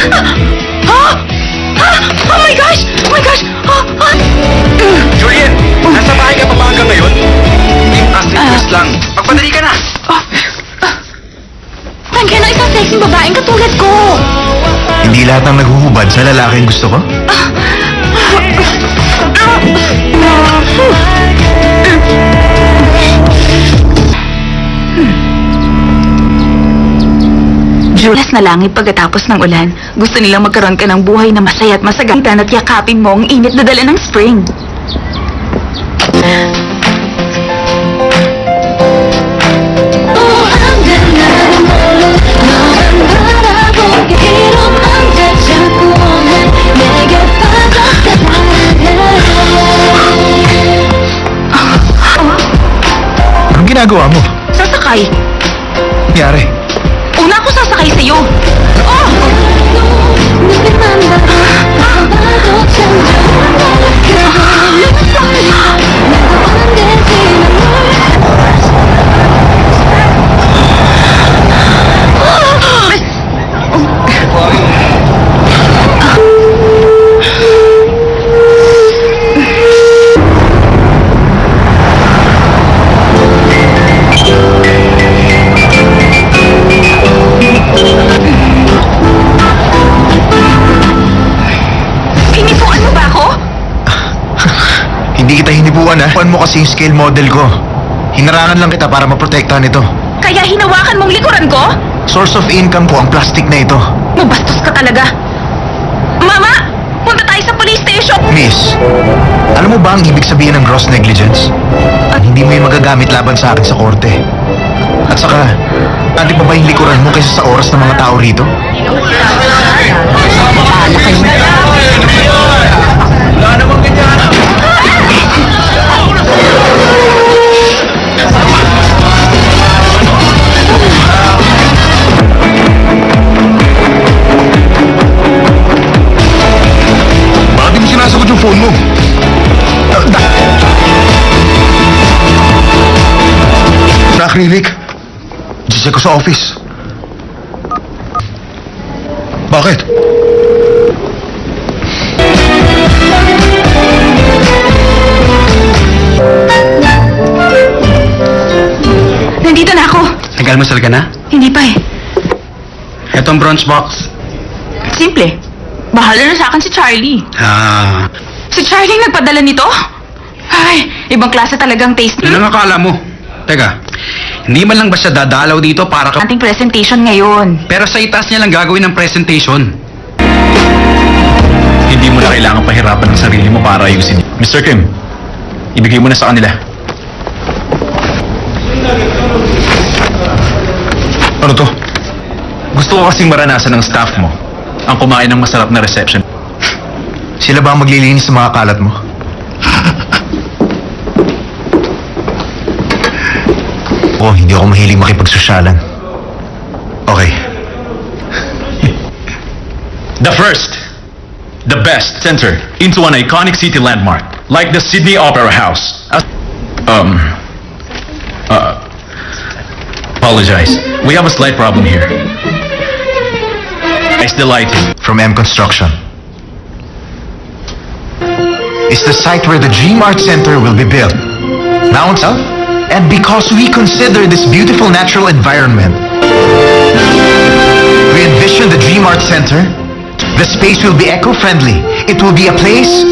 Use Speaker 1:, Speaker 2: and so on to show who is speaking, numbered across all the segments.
Speaker 1: Oh my gosh! Oh my gosh!
Speaker 2: Juliet, nasa bahay ka pa ba hanggang ngayon? Yung request lang. Magpadali ka na.
Speaker 1: Tangke na isang sexy babaeng katulad ko.
Speaker 3: Hindi lahat ng naghuhubad sa lalaking gusto ko?
Speaker 1: Julas na langit pagkatapos ng ulan. Gusto nilang magkaroon ka ng buhay na masaya at masagatan at yakapin mo ang init na dala ng spring.
Speaker 3: Anong ginagawa mo?
Speaker 1: Sasakay.
Speaker 3: Nangyari?
Speaker 1: Una ako sasakay sa'yo. Hinipuan mo ba ako?
Speaker 3: Hindi kita hinibuan ha. Puan mo kasi yung scale model ko. Hinarangan lang kita para maprotektahan ito.
Speaker 1: Kaya hinawakan mong likuran ko?
Speaker 3: Source of income ko ang plastic na ito.
Speaker 1: Mabastos ka talaga. Mama! Punta tayo sa police station!
Speaker 3: Miss, alam mo ba ang ibig sabihin ng gross negligence? Hindi mo yung magagamit laban sa akin sa korte. At saka, pati pa ba yung likuran mo kaysa sa oras ng mga tao rito?
Speaker 2: Wala namang ganyan.
Speaker 3: Bakit mo sinasagot yung phone mo? Na acrylic. Check ko sa office. Bakit?
Speaker 1: Nandito na ako.
Speaker 2: Nag-almusal ka na?
Speaker 1: Hindi pa eh.
Speaker 2: Etong bronze box.
Speaker 1: Simple. Bahala na sa akin si Charlie. Si Charlie nagpadala nito? Ay, ibang klase talagang taste.
Speaker 2: Yun ang akala mo. Teka, hindi man lang ba siya dadalaw dito para ka...
Speaker 1: Ating presentation ngayon.
Speaker 2: Pero sa itaas niya lang gagawin ng presentation. Hindi mo na kailangan pahirapan ng sarili mo para ayusin.
Speaker 3: Mr. Kim, ibigay mo na sa kanila. Ano to? Gusto ko kasing maranasan ng staff mo ang kumain ng masarap na reception. Sila ba ang maglilinis sa mga kalat mo? Hindi ako mahilig makipagsosyalan. Okay.
Speaker 4: The first, the best center into an iconic city landmark like the Sydney Opera House. Apologize. We have a slight problem here. It's the lighting.
Speaker 3: From M Construction. It's the site where the Dream Art Center will be built. Now, and because we consider this beautiful natural environment, we envision the Dream Art Center. The space will be eco-friendly. It will be a place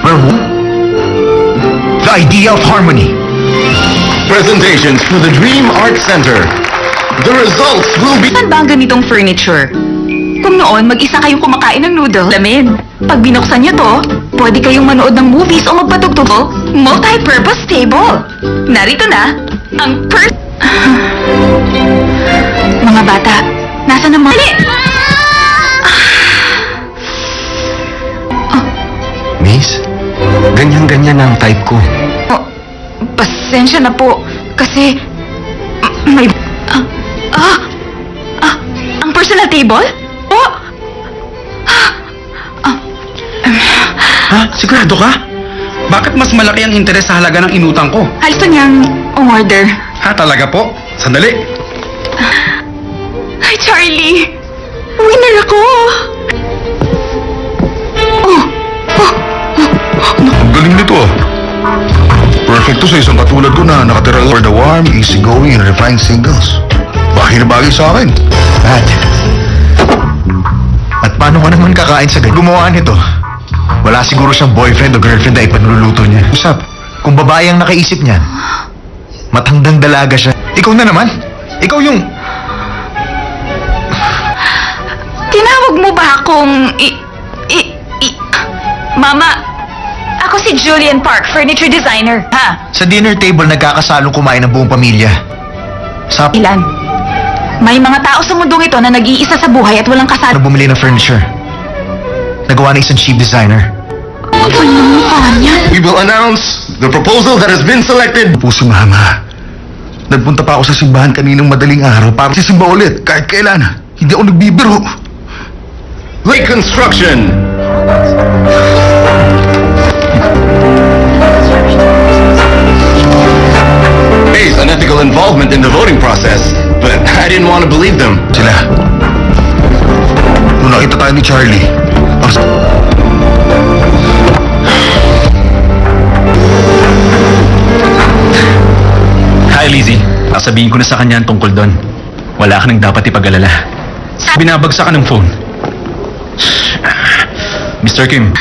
Speaker 3: where the idea of harmony.
Speaker 4: Presentations to the Dream Art Center. The results will be...
Speaker 1: Saan ba ang ganitong furniture? Kung noon, mag-isa kayong kumakain ng noodle, lamin. Pag binuksan niyo to, pwede kayong manood ng movies o magpatugtog. Multi-purpose table. Narito na, ang Mga bata, nasa na mga...
Speaker 3: Miss, ganyan-ganyan ang type ko.
Speaker 1: Pasensya na po, kasi... may... ang personal table?
Speaker 2: Sigurado ka? Bakit mas malaki ang interes sa halaga ng inutang ko?
Speaker 1: Gusto niyang umorder.
Speaker 2: Talaga po? Sandali.
Speaker 1: Hi, Charlie. Winner ako!
Speaker 3: Ang galing nito ah. Perfecto sa isang katulad ko na nakatira for the warm, easygoing, and refined singles. Bagay na bagay sa akin. At paano ka naman kakain sa gumawa nito? Wala siguro siyang boyfriend o girlfriend na ipagluluto niya. Usap, kung babae ang nakaisip niyan, matandang dalaga siya. Ikaw na naman. Ikaw yung...
Speaker 1: Tinawag mo ba akong... Mama, ako si Julian Park, furniture designer. Ha?
Speaker 3: Sa dinner table, nagkakasalong kumain ng buong pamilya. Sa...
Speaker 1: Ilan? May mga tao sa mundong ito na nag-iisa sa buhay at walang kasal.
Speaker 3: na bumili ng furniture. Nagawa ng isang cheap designer.
Speaker 1: Ano yung mukha niya?
Speaker 3: We will announce the proposal that has been selected. Po si Mama. Nagpunta pa ako sa simbahan kaninang madaling araw para sisimba ulit kahit kailan. Hindi ako nagbibiro.
Speaker 2: Reconstruction! Based on ethical involvement in the voting process, but I didn't want to believe them.
Speaker 3: Sila. Nung nakita tayo ni Charlie,
Speaker 4: Hi, Lizzie. Sasabihin ko na sa kanya ang tungkol doon. Wala ka nang dapat ipag-alala. Binabagsak ka ng phone. Mr. Kim,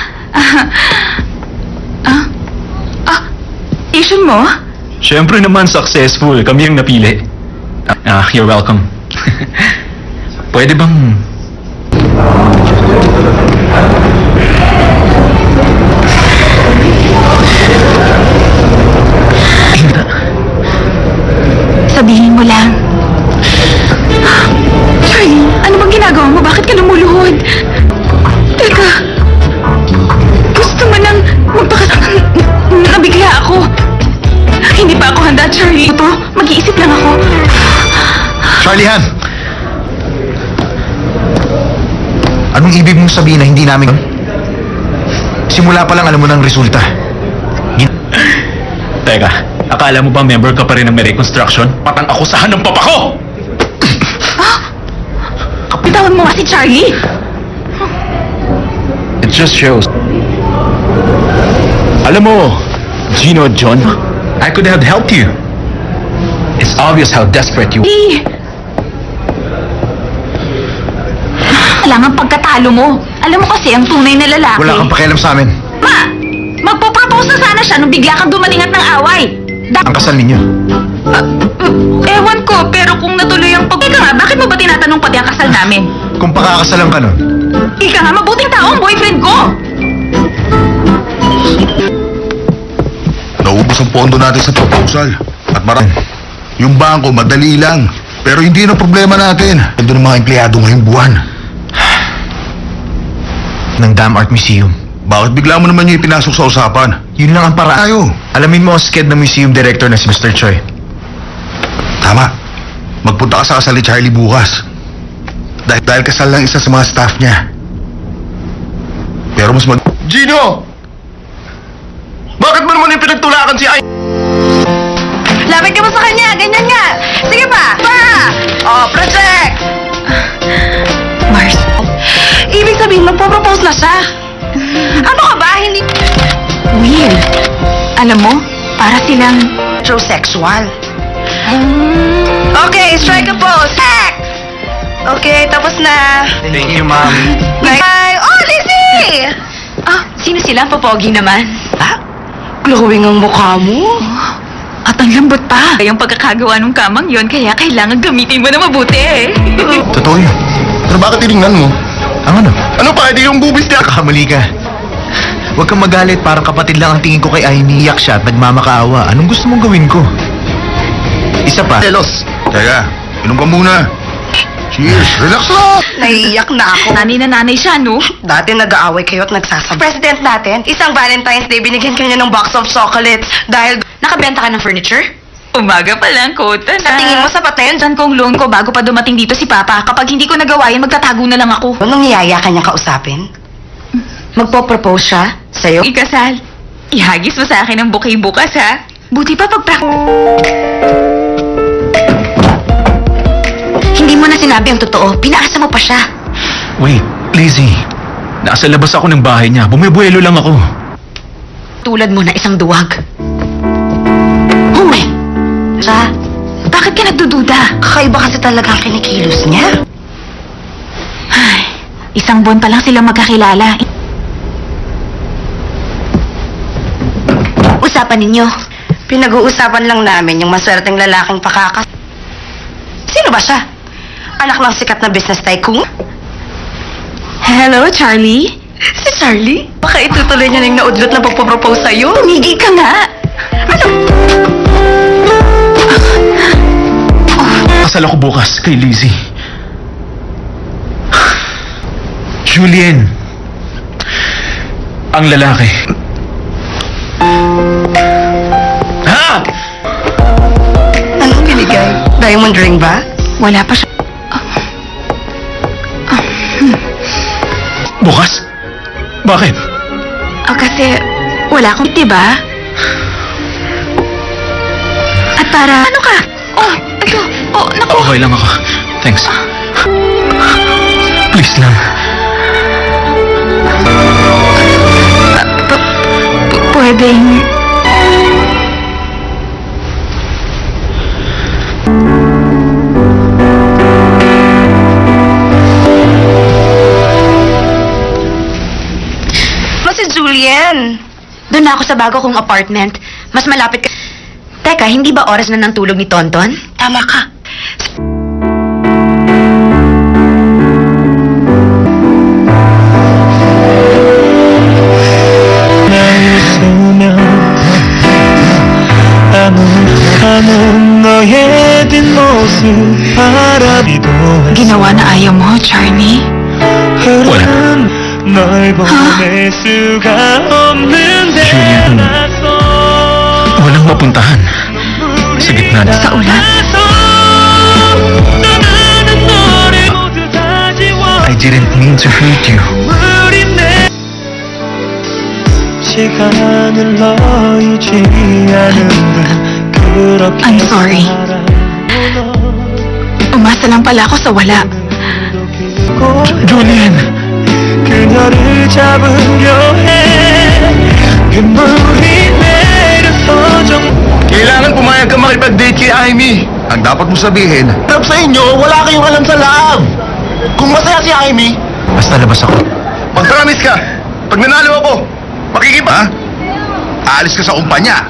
Speaker 1: Asian mo?
Speaker 4: syempre naman successful. Kami ang napili. You're welcome. Pwede bang...
Speaker 1: Sabihin mo lang. Charlie, ano bang ginagawa mo? Bakit ka lumuluhod? Teka, gusto mo nang nabigla ako. Hindi pa ako handa, Charlie. Ito, mag-iisip lang ako.
Speaker 3: Charlie Han! Anong ibig mong sabihin na hindi namin... Simula pa lang alam mo ng resulta.
Speaker 4: Teka, akala mo ba member ka pa rin ng may reconstruction? Patang akusahan ng papa ko!
Speaker 1: Bitawan mo nga si Charlie.
Speaker 4: It just shows. Alam mo, Gino John, I could have helped you. It's obvious how desperate you...
Speaker 1: Hey! Kailangan pagkatalo mo. Alam mo kasi ang tunay na lalaki.
Speaker 3: Wala kang pakialam sa amin.
Speaker 1: Ma! Magpo-propose na sana siya nung bigla kang dumating at ng away.
Speaker 3: Ang kasal ninyo.
Speaker 1: Ewan ko, pero kung natuloy ang Ika nga, bakit mo ba tinatanong pati ang kasal namin?
Speaker 3: Kung pakakasalan ka nun,
Speaker 1: Ika nga, mabuting tao ang boyfriend ko!
Speaker 3: naubos ang pondo natin sa proposal. At yung bangko, madali lang. Pero hindi na problema natin. Ito ng mga empleyado ngayong buwan. Ng Dam Art Museum. Bakit bigla mo naman yung ipinasok sa usapan? Yun lang ang paraan. Tayo. Alamin mo ang sked ng museum director na si Mr. Choi. Tama. Magpunta ka sa kasal ni Charlie bukas. Dahil kasal lang isa sa mga staff niya. Pero mas
Speaker 2: Gino! Bakit mo naman yung pinagtulakan si Ay?
Speaker 1: Lapit ka mo sa kanya, ganyan nga! Sige pa! Oh, project! Mars, ibig sabihin magpo-propose na siya. Ano ka ba? Hindi... Will, alam mo, para silang... Heterosexual. Okay, strike a pose. Act! Okay, tapos na.
Speaker 2: Thank you, Mom.
Speaker 1: Bye! Oh, Lizzie! Ah, sino sila? Popogi naman.
Speaker 5: Glowing ang mukha mo.
Speaker 1: At ang lambot pa. Yung pagkakagawa ng kamang yon, kaya kailangan gamitin mo na mabuti.
Speaker 3: Totoo yun. Pero bakit tinignan mo? Ang ano?
Speaker 2: Ano pa, hindi yung bubis niya?
Speaker 3: Kakamali ka. Huwag kang magalit, parang kapatid lang ang tingin ko kay Aimee. Iyak siya at nagmamakaawa. Anong gusto mong gawin ko? Isa pa.
Speaker 2: Telos.
Speaker 3: Teka, inom ka muna. Cheers, relax lang.
Speaker 5: Naiiyak na ako.
Speaker 1: Nanay na nanay siya, no?
Speaker 5: Dati nag-aaway kayo at nagsasabay. President natin, isang Valentine's Day binigyan kanya ng box of chocolates dahil nakabenta ka ng furniture?
Speaker 1: Umaga pa lang, kota na.
Speaker 5: Sa tingin mo sapat na yun?
Speaker 1: Saan kong loan ko bago pa dumating dito si Papa? Kapag hindi ko nagawa yan, magtatago na lang ako.
Speaker 5: Anong niyaya ka niyang kausapin? Magpo-propose siya sa'yo?
Speaker 1: Ikasal. Ihagis mo sa akin ang bouquet bukas, ha? Buti pa
Speaker 5: Hindi mo na sinabi ang totoo. Pinaasa mo pa siya.
Speaker 4: Wait, Lizzie. Nasa labas ako ng bahay niya. Bumibuelo lang ako.
Speaker 5: Tulad mo na isang duwag. Huy! Sa,
Speaker 1: Bakit ka nagdududa?
Speaker 5: kakaiba kasi talaga ang kinikilos niya.
Speaker 1: Ay, isang buwan pa lang silang magkakilala.
Speaker 5: Usapan ninyo. Pinag-uusapan lang namin yung maswerteng lalaking pakakas. Sino ba siya? Anak ng sikat na business tycoon?
Speaker 1: Hello, Charlie?
Speaker 5: Si Charlie? Baka itutuloy niya ng naudlot na pagpapropose sa'yo.
Speaker 1: Tumigil ka nga!
Speaker 4: Kasal ako bukas kay Lizzie. Julian. Ang lalaki. Ha?
Speaker 5: Anong binigay? Diamond ring ba?
Speaker 1: Wala pa siya.
Speaker 4: Bukas? Bakit?
Speaker 1: Kasi wala akong diba? At para... Ano ka? Oh, ito. Oh, naku.
Speaker 4: Okay lang ako. Thanks. Please lang.
Speaker 1: Pwedeng...
Speaker 5: Si Julian. Doon na ako sa bago kong apartment. Mas malapit ka... Teka, hindi ba oras na ng tulog ni Tonton? Tama ka.
Speaker 1: Ginawa na ayaw mo, Charlie?
Speaker 4: Wala. Julian, walang mapuntahan. Sa gitna na.
Speaker 1: Sa ulan?
Speaker 4: I didn't mean to hurt you.
Speaker 1: I'm sorry. Umasa lang pala ako sa wala.
Speaker 4: Julian!
Speaker 6: 그녀를 잡으려 해 눈물이 내려서 좀
Speaker 3: Kailangan pumayag ka makipag-date kay Amy. Ang dapat mo sabihin, harap sa inyo, wala kayong alam sa love. Kung masaya si Amy,
Speaker 4: Basta labas ako.
Speaker 3: mag-promise ka. Pag nanalo ako, makikipa. Ha? Aalis ka sa kumpanya.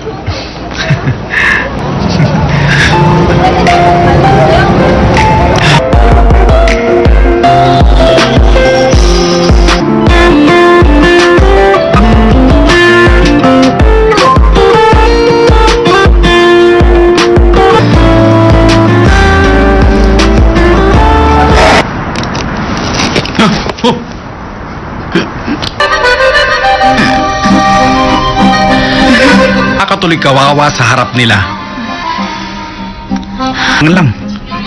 Speaker 2: Nakatuloy kawawa sa harap nila. Ano lang.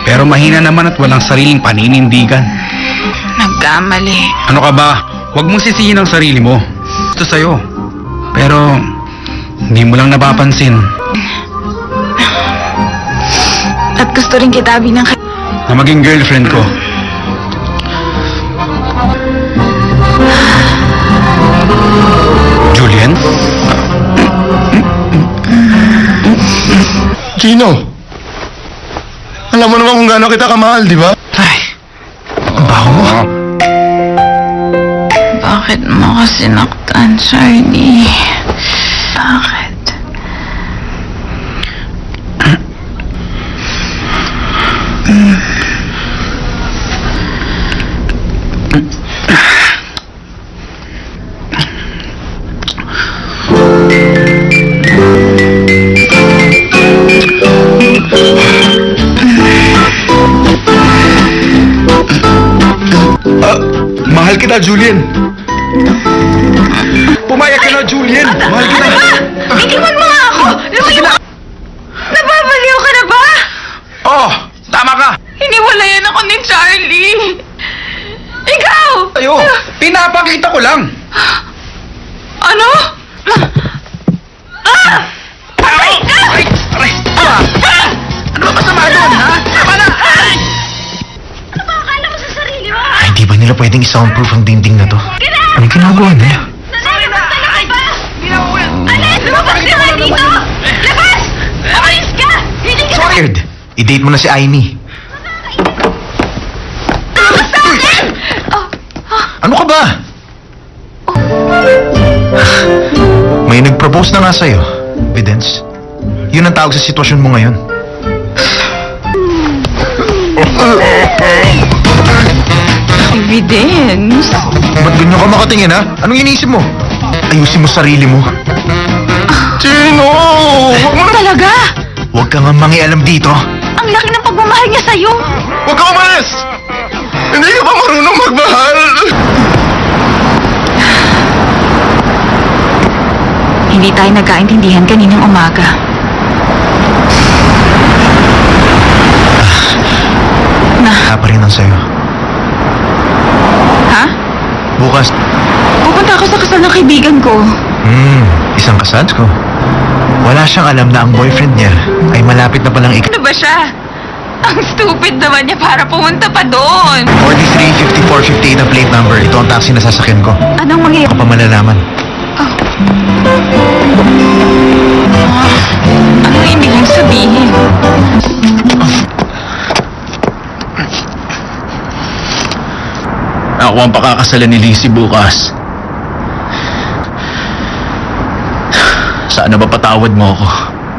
Speaker 2: Pero mahina naman at walang sariling paninindigan.
Speaker 1: Nagkamali.
Speaker 2: Ano ka ba? Huwag mong sisihin ang sarili mo. Gusto sa'yo. Pero, hindi mo lang napapansin
Speaker 1: At gusto rin kita binang...
Speaker 2: na maging girlfriend ko. Julian?
Speaker 3: Gino, alam mo naman kung gaano kita kamahal, di ba?
Speaker 4: Ay, ang baho mo.
Speaker 1: Bakit mo ako sinaktan, Charlie? Bakit?
Speaker 3: Mahal kita, Julian. Pumayag ka na, Julian. Mahal kita.
Speaker 1: Iwan mo nga ako! Lumayo ka! Nababaliw ka na ba?
Speaker 2: Oh, tama ka.
Speaker 1: Hiniwalayan ako ni Charlie. Ikaw!
Speaker 2: Ayo, pinapakita ko lang.
Speaker 1: Ano?
Speaker 2: Aray! Aray! Aray! Ano ba masama doon, ha? Tama na! Aray!
Speaker 4: Ay, di ba
Speaker 3: Hindi nila pwedeng i-soundproof ang dingding na to. Anong ginagawa nila?
Speaker 1: Lumabas ka nga dito! Labas! Umalis ka! Hindi ka
Speaker 3: Scared! I-date mo na si Aimee.
Speaker 1: lumabas sa akin!
Speaker 3: Ano ka ba? May nag-propose na nga sa'yo. Evidence. Yun ang tawag sa sitwasyon mo ngayon.
Speaker 1: Evidence?
Speaker 3: Ba't ganyan ka makatingin, ha? Anong iniisip mo? Ayusin mo sarili mo. Chino! Huwag mo na!
Speaker 1: Talaga?
Speaker 3: Huwag ka nga mangialam dito.
Speaker 1: Ang laki ng pagmamahal niya sa'yo!
Speaker 3: Huwag ka umalis! Hindi ka ba marunong magmahal?
Speaker 1: Hindi tayo nagkaintindihan kaninang umaga.
Speaker 3: Wala pa rin ang sayo.
Speaker 1: Ha?
Speaker 3: Bukas,
Speaker 1: Pupunta ako sa kasal ng kaibigan ko.
Speaker 3: isang kasal ko. Wala siyang alam na ang boyfriend niya ay malapit na palang
Speaker 1: Ano ba siya? Ang stupid naman niya para pumunta pa doon.
Speaker 3: 435458 ang plate number. Ito ang taxi na sasakyan ko.
Speaker 1: Anong mangyayari?
Speaker 3: Ako pa malalaman.
Speaker 1: Anong ibig mong sabihin?
Speaker 4: Ako ang pakakasalan ni Lizzie bukas. Sana ba patawad mo ako?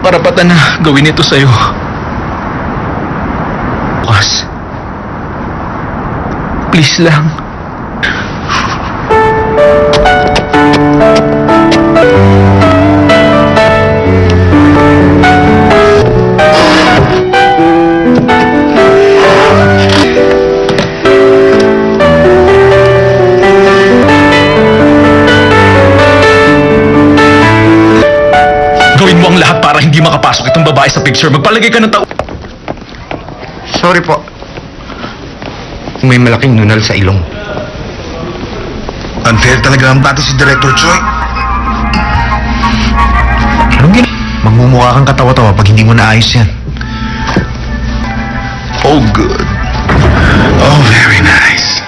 Speaker 4: Parapatan na gawin ito sa'yo. Bukas. Please lang. Gawin mo ang lahat para hindi makapasok itong babae sa picture. Magpalagay ka ng tao.
Speaker 3: Sorry po. May malaking nunal sa ilong. Unfair talaga ang bata si Director Choi. Anong Magmumukha kang katawa-tawa pag hindi mo naayos yan. Oh, good. Oh, very nice.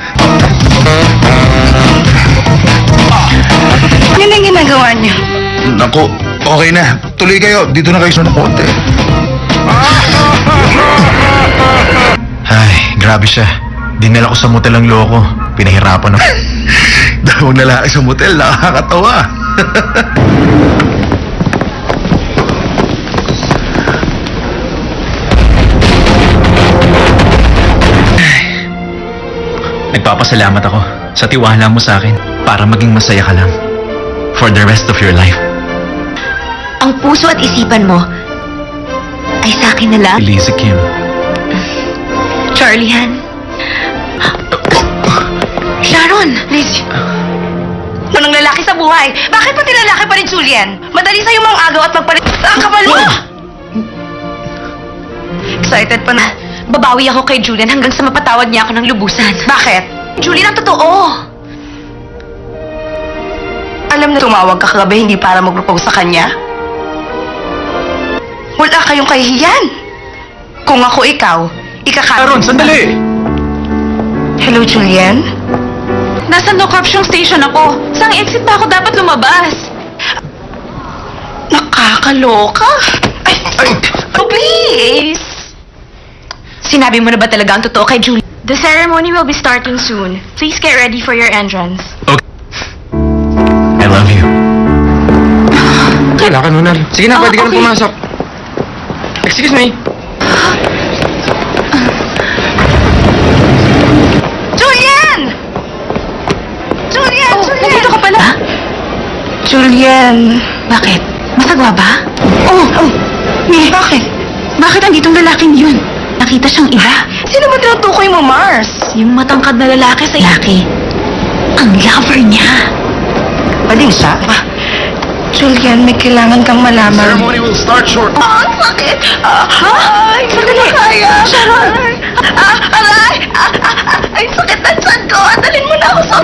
Speaker 5: Yun ang ginagawa niyo.
Speaker 3: Naku, okay na. Tuloy kayo. Dito na kayo sa konti. Ay, grabe siya. Dinala ko sa motel ang loko. Pinahirapan ako. Dalawang lalaki sa motel, nakakatawa.
Speaker 4: Nagpapasalamat ako sa tiwala mo sa akin para maging masaya ka lang. For the rest of your life.
Speaker 1: Ang puso at isipan mo ay sa akin na lang.
Speaker 4: Lizzie Kim.
Speaker 1: Charlie Han. Sharon!
Speaker 5: Liz, walang lalaki sa buhay. Bakit pati lalaki pa rin, Julian? Madali sa'yo mang agaw at magpalit. Ang kapal mo! Excited pa na.
Speaker 1: Babawi ako kay Julian hanggang sa mapatawad niya ako ng lubusan.
Speaker 5: Bakit?
Speaker 1: Julian, ang totoo!
Speaker 5: Alam na tumawag ka kagabi hindi para mag-propose sa kanya? Wala kayong kahihiyan. Kung ako ikaw,
Speaker 4: Sharon, sandali!
Speaker 5: Hello, Julian?
Speaker 1: Nasa no corruption station ako. Saan exit pa ako dapat lumabas?
Speaker 5: Nakakaloka. Ay,
Speaker 1: Oh, please! Sinabi mo na ba talaga ang totoo kay Julian? The ceremony will be starting soon. Please get ready for your entrance.
Speaker 4: Okay. I love you.
Speaker 2: Wala ka, Nunal. Sige na,
Speaker 1: Oh,
Speaker 2: pwede ka na
Speaker 1: okay.
Speaker 2: pumasok. Excuse me.
Speaker 5: Julian! Julian!
Speaker 1: Oh,
Speaker 5: Julian!
Speaker 1: nandito ka pala?
Speaker 5: Julian!
Speaker 1: Bakit? Masagwa ba?
Speaker 5: Oh! Bakit?
Speaker 1: Bakit anditong lalaking yun? Nakita siyang iba.
Speaker 5: Sino ba tinutukoy mo, Mars?
Speaker 1: Yung matangkad na lalaki sa lalaki. Ang lover niya.
Speaker 5: Baling siya? Julian, may kailangan kang malaman.
Speaker 3: Ceremony will start short.
Speaker 5: Ang sakit! Ay, sandali! Kaya! Sharon! Aray! Ay, sakit na tiyan ko! Dalhin mo na ako sa...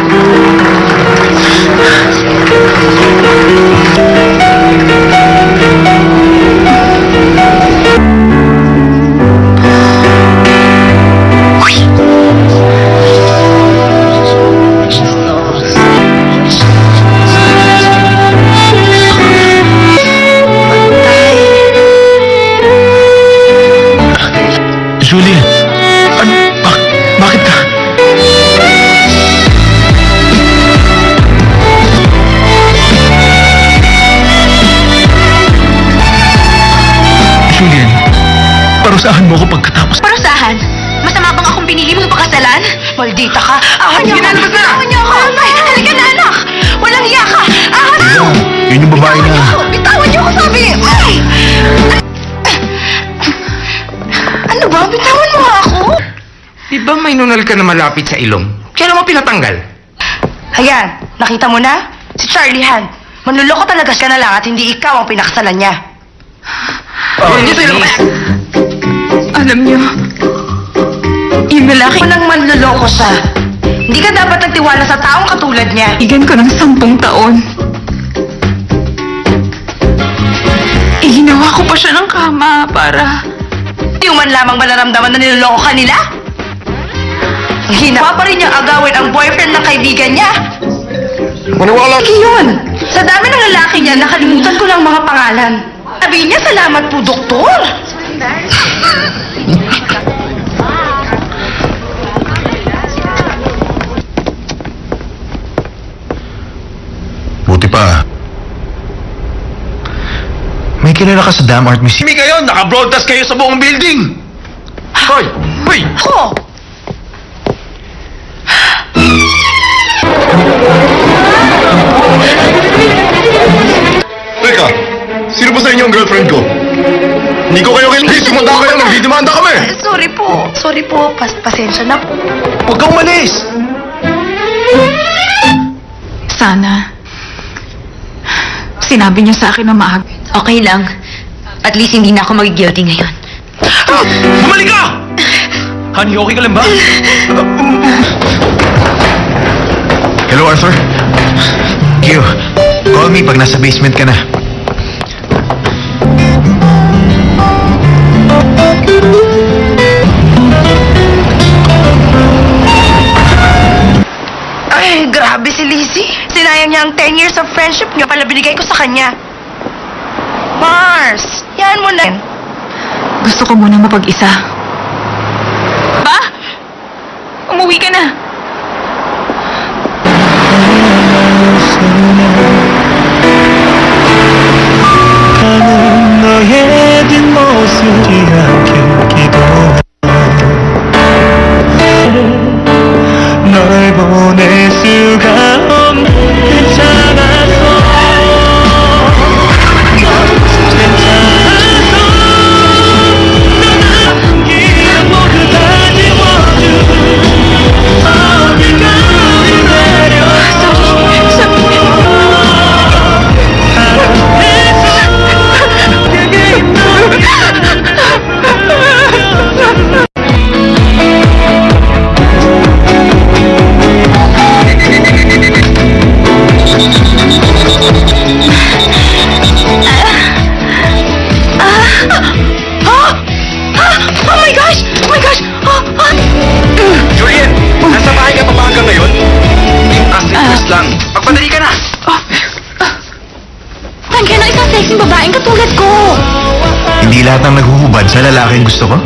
Speaker 4: Parusahan mo ako pagkatapos.
Speaker 1: Parusahan? Masama bang akong pinili mong pakasalan?
Speaker 5: Maldita ka! Ahas niyo!
Speaker 2: Ginalabas na!
Speaker 5: Ahas niyo ako! Halika na, anak! Walang iya ka! Ahas niyo!
Speaker 3: Yun yung babae
Speaker 5: Bitawan niyo
Speaker 3: na...
Speaker 5: ako! Bitawan niyo ako, sabi! Ay! Ano ba? Bitawan mo nga ako!
Speaker 2: Di ba may nunal ka na malapit sa ilong? Kailan mo pinatanggal?
Speaker 5: Ayan, nakita mo na? Si Charlie Han. Manluloko talaga siya na lang at hindi ikaw ang pinakasalan niya.
Speaker 2: Hindi sa'yo.
Speaker 1: Alam niyo, yung lalaki
Speaker 5: Walang manluloko siya. Hindi ka dapat nagtiwala sa taong katulad niya.
Speaker 1: Igan ko ng 10 taon. Ginawa ko pa siya ng kama para...
Speaker 5: Yung man lamang ba naramdaman na niloloko ka nila? Ginawa pa rin niyang agawin ang boyfriend ng kaibigan niya.
Speaker 2: Maniwala.
Speaker 5: Laki yun. Sa dami ng lalaki niya, nakalimutan ko lang mga pangalan. Sabi niya, salamat po, doktor.
Speaker 3: Buti pa. May kilala ka sa Dam Art Museum.
Speaker 2: Hindi kayo, naka-broadcast kayo sa buong building. Hoy! Hoy!
Speaker 5: Ako!
Speaker 3: Teka, sino ba sa inyo ang girlfriend ko? Hindi ko kayo kailangan. Sumanda kayo, nagdidemanda kami.
Speaker 5: Sorry po. Sorry po. Pasensya na po.
Speaker 3: Huwag kang umalis.
Speaker 1: Sana. Sinabi niyo sa akin na maaga.
Speaker 7: Okay lang. At least hindi na ako mag-guilty ngayon.
Speaker 4: Bumalik ka! Honey, okay ka lang ba?
Speaker 3: Hello, Arthur. Q, call me pag nasa basement ka na.
Speaker 5: Ay, grabe si Lizzie. Sinayang niya ang 10 years of friendship niya pala binigay ko sa kanya. Mars, yan mo na.
Speaker 1: Gusto ko muna mapag-isa. Ba? Umuwi ka na.
Speaker 6: 가는 너의 뒷모습이 않길 기도해 널 보낼 수가 없는 괜찮아서 괜찮아서 넌 기억 모두 다 지워준 어디까지
Speaker 5: Oh my gosh! Oh my gosh!
Speaker 2: Julian, nasa bahay ka pa ba hanggang ngayon? Yung kasi lang. Magpadali ka na.
Speaker 7: Tangka na isang sexy babaeng katulad ko.
Speaker 3: Hindi lahat ng naghuhubad sa lalaking gusto ko.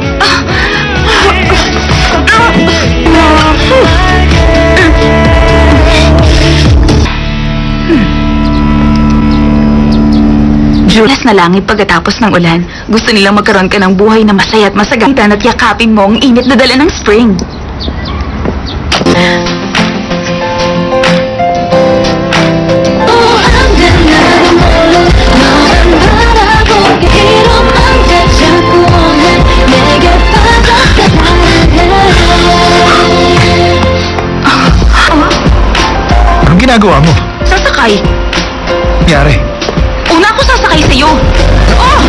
Speaker 1: Julas na langit pagkatapos ng ulan. Gusto nilang magkaroon ka ng buhay na masaya at masagatan at yakapin mo ang init na dala ng spring.
Speaker 3: Anong ginagawa mo?
Speaker 1: Sasakay.
Speaker 3: Nangyari?
Speaker 1: Una ako sasakay sa'yo. Oh!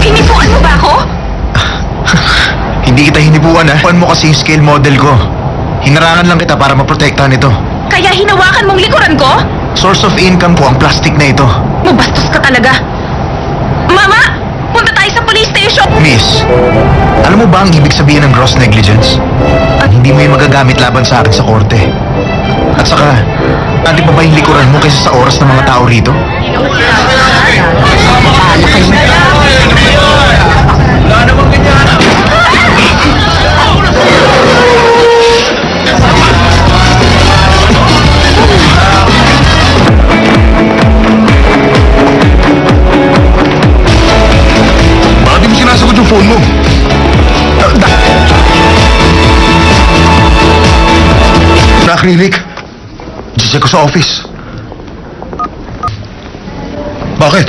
Speaker 1: Hinipuan mo ba ako?
Speaker 3: Hindi kita hinipuan ha. Puan mo kasi yung scale model ko. Hinarangan lang kita para maprotektahan ito.
Speaker 1: Kaya hinawakan mong likuran ko?
Speaker 3: Source of income ko ang plastic na ito.
Speaker 1: Mabastos ka talaga. Mama! sa police station!
Speaker 3: Miss, alam mo ba ang ibig sabihin ng gross negligence? Hindi mo yun magagamit laban sa akin sa korte. At saka, dati pa ba yung likuran mo kaysa sa oras ng mga tao rito? Bakit di mo sinasagot yung phone mo? Na-acrylic. Check ko sa office. Bakit?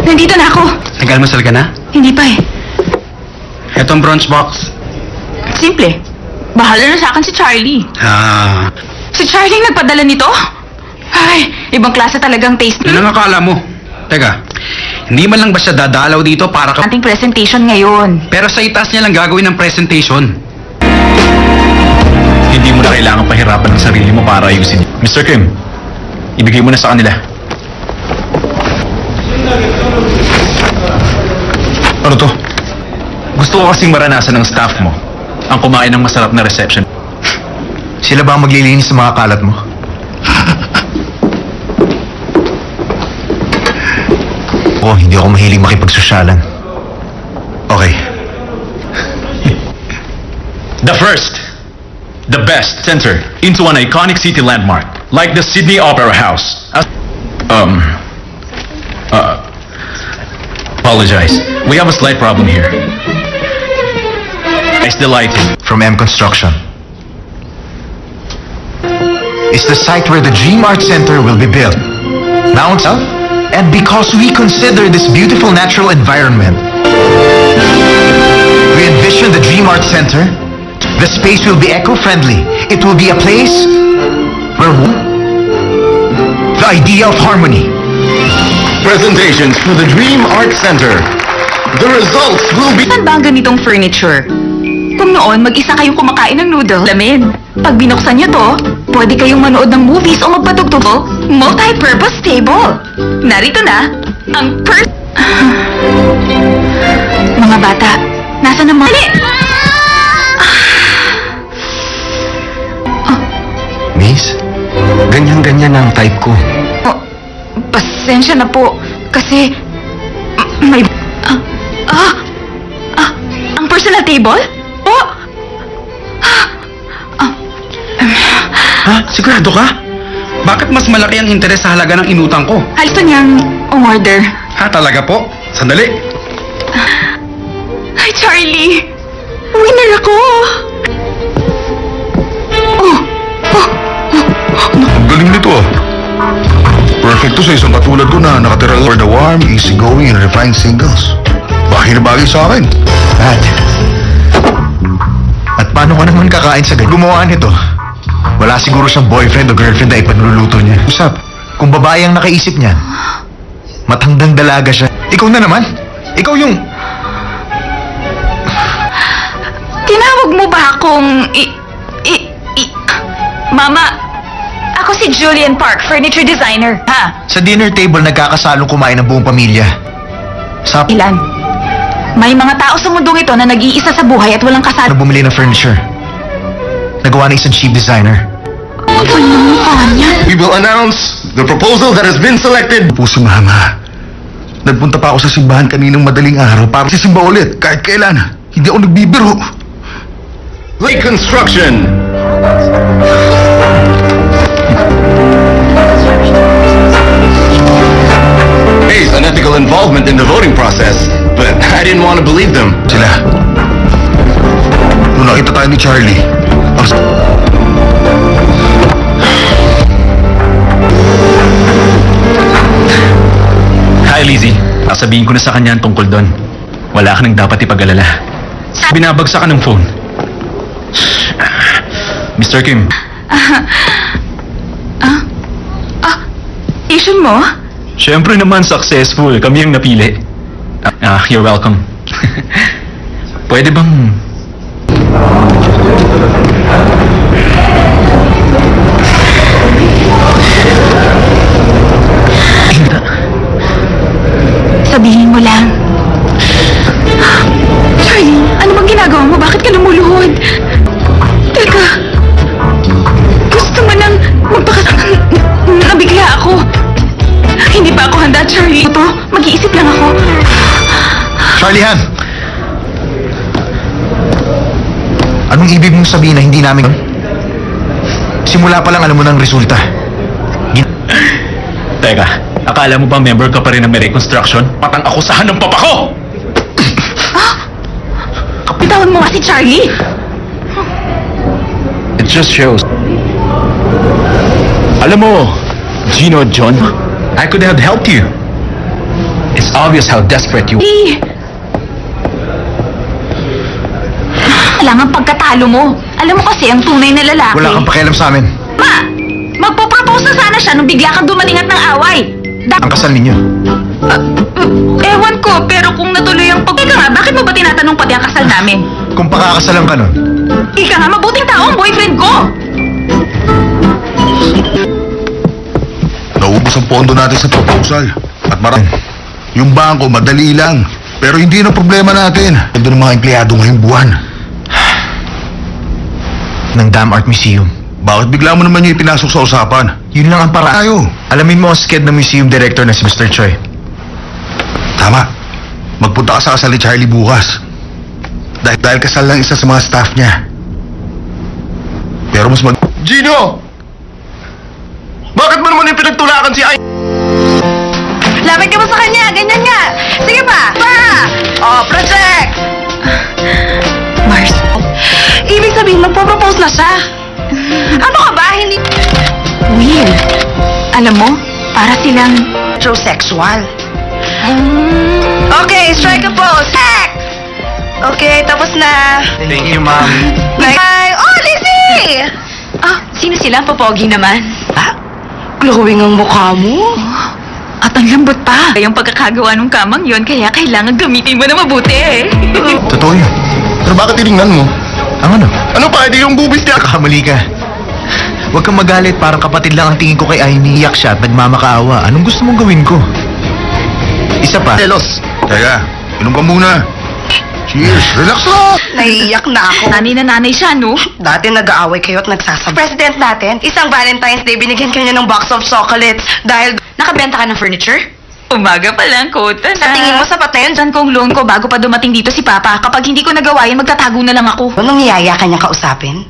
Speaker 1: Nandito na ako.
Speaker 2: Nag-almasal ka na?
Speaker 1: Hindi pa eh.
Speaker 2: Etong bronze box.
Speaker 1: Simple. Bahala na sa akin si Charlie.
Speaker 2: Ah,
Speaker 1: Si Charlie ang nagpadala nito? Ay, ibang klase talagang taste.
Speaker 2: yun ang akala mo. Teka, hindi man lang ba siya dadalaw dito para ka...
Speaker 1: Ating presentation ngayon.
Speaker 2: Pero sa itaas niya lang gagawin ng presentation.
Speaker 4: Hindi mo na kailangan pahirapan ng sarili mo para ayusin. Mr. Kim, ibigay mo na sa kanila.
Speaker 3: Ano to?
Speaker 4: Gusto ko kasing maranasan ng staff mo ang kumain ng masarap na reception.
Speaker 3: Sila ba ang maglilinis ng mga kalat mo? Hindi ako mahilig makipagsosyalan. Okay.
Speaker 4: The first, the best center into an iconic city landmark like the Sydney Opera House. Apologize. We have a slight problem here. It's the lighting.
Speaker 3: From M Construction. It's the site where the Dream Art Center will be built. Now itself, and because we consider this beautiful natural environment, we envision the Dream Art Center. The space will be eco-friendly. It will be a place where the idea of harmony.
Speaker 8: Presentations for the Dream Art Center. The results will be...
Speaker 1: Saan ba ang ganitong furniture? Kung noon, mag-isa kayong kumakain ng noodle, lamin. Pag binuksan niyo to, pwede kayong manood ng movies o magpatugtog. Multi-purpose table. Narito na, ang Mga bata, nasa na mga...
Speaker 3: Miss, ganyan-ganyan ang type ko.
Speaker 1: Oh, pasensya na po, kasi... may... ang personal table? Oh!
Speaker 2: Ha? Sigurado ka? Bakit mas malaki ang interes sa halaga ng inutang ko?
Speaker 1: Gusto niyang umorder.
Speaker 2: Ha, talaga po? Sandali.
Speaker 1: Hi, Charlie! Winner ako!
Speaker 3: Ang galing nito ah. Perfecto sa isang katulad ko na nakatira for the warm, easygoing, and refined singles. Bagay na bagay sa akin. At paano ka naman kakain sa gumawa nito? Wala siguro siyang boyfriend o girlfriend na ipagluluto niya. Usap, kung babae ang nakaisip niya, matandang dalaga siya. Ikaw na naman. Ikaw yung...
Speaker 1: Tinawag mo ba akong... Mama, ako si Julian Park, furniture designer. Ha?
Speaker 3: Sa dinner table, nagkakasalong kumain ng buong pamilya. Sa...
Speaker 1: Ilan? May mga tao sa mundong ito na nag-iisa sa buhay at walang kasal.
Speaker 3: na bumili ng furniture. Nagawa ng isang cheap designer.
Speaker 1: Kapal ng mukha niya.
Speaker 8: We will announce the proposal that has been selected.
Speaker 3: Po si Mama. Nagpunta pa ako sa simbahan kaninang madaling araw para sisimba ulit kahit kailan. Hindi ako nagbibiro.
Speaker 8: Lake Construction. Based on ethical involvement in the voting process, but I didn't want to believe them.
Speaker 3: Sila. Nung nakita tayo ni Charlie,
Speaker 4: Hi, Lizzie. Sasabihin ko na sa kanya ang tungkol doon. Wala ka nang dapat ipag-alala. Binabagsak ka ng phone. Mr. Kim,
Speaker 1: Asian mo?
Speaker 4: syempre naman successful. Kami ang napili. You're welcome. Pwede bang...
Speaker 1: sabihin mo lang. Charlie, ano bang ginagawa mo? Bakit ka lumuluhod? Teka, gusto mo nang nabigla ako. Hindi pa ako handa, Charlie. Ito, mag-iisip lang ako.
Speaker 3: Charlie Han! Anong ibig mong sabihin na hindi namin... Simula pa lang alam mo ng resulta.
Speaker 4: Teka, akala mo ba member ka pa rin ng may reconstruction? Patang akusahan ng papa ko!
Speaker 1: Bitawan mo nga si Charlie.
Speaker 4: It just shows. Alam mo, Gino John, I could have helped you. It's obvious how desperate you...
Speaker 1: Hey! Kailangan pagkatalo mo. Alam mo kasi ang tunay na lalaki.
Speaker 3: Wala kang pakialam sa amin.
Speaker 1: Ma! Magpo-propose na sana siya nung bigla kang dumating at ng away.
Speaker 3: Ang kasal ninyo.
Speaker 1: Ewan ko, pero kung natuloy ang Ika nga, bakit mo ba tinatanong pati ang kasal namin?
Speaker 3: Kung pakakasalan ka nun,
Speaker 1: Ika nga, mabuting tao ang boyfriend ko!
Speaker 3: naubos ang pondo natin sa proposal. At yung bangko, madali lang. Pero hindi na problema natin. Ito ng mga empleyado ngayong buwan. Ng Dam Art Museum. Bakit bigla mo naman yung ipinasok sa usapan? Yun lang ang paraan. Tayo. Alamin mo ang sked ng museum director na si Mr. Choi. Tama. Magpunta ka sa kasal ni Charlie bukas. Dahil kasal lang isa sa mga staff niya. Pero mas Gino! Bakit mo naman yung pinagtulakan si Ay?
Speaker 5: Lapit ka mo sa kanya, ganyan nga. Sige pa! Oh, project!
Speaker 1: Mars,
Speaker 5: Ibig sabihin, magpo-propose na siya. Ano ka ba? Hindi
Speaker 1: weird. Alam mo, para silang...
Speaker 5: heterosexual. Okay, strike a pose. Act! Okay, tapos na.
Speaker 3: Thank you, ma'am.
Speaker 5: Bye! Oh, Lizzie!
Speaker 7: Sino sila? Popogi naman.
Speaker 5: Glowing ang mukha mo.
Speaker 1: At ang lambot pa. Yung pagkakagawa ng kamang yon, kaya kailangan gamitin mo na mabuti.
Speaker 3: Totoo yun. Pero bakit tinignan mo? Ang ano? Ano pa? Hindi yung bubis niya. Kakamali ka. Huwag kang magalit. Parang kapatid lang ang tingin ko kay Aini. Iyak siya at nagmamakaawa. Anong gusto mong gawin ko? Isa pa. Telos. Teka, inom ka muna. Cheers. Relax lang.
Speaker 5: Naiiyak na ako.
Speaker 1: Nanay na nanay siya, no?
Speaker 5: Dati nag-aaway kayo at nagsasabay. President natin, isang Valentine's Day, binigyan ka niya ng box of chocolates dahil
Speaker 7: Nakabenta ka ng furniture?
Speaker 1: Umaga pa lang, kota na.
Speaker 5: sa tingin mo sapat na yun.
Speaker 1: Dyan kong loan ko bago pa dumating dito si Papa. Kapag hindi ko nagawa yan, magtatago na lang ako.
Speaker 5: Anong niyaya ka niyang kausapin?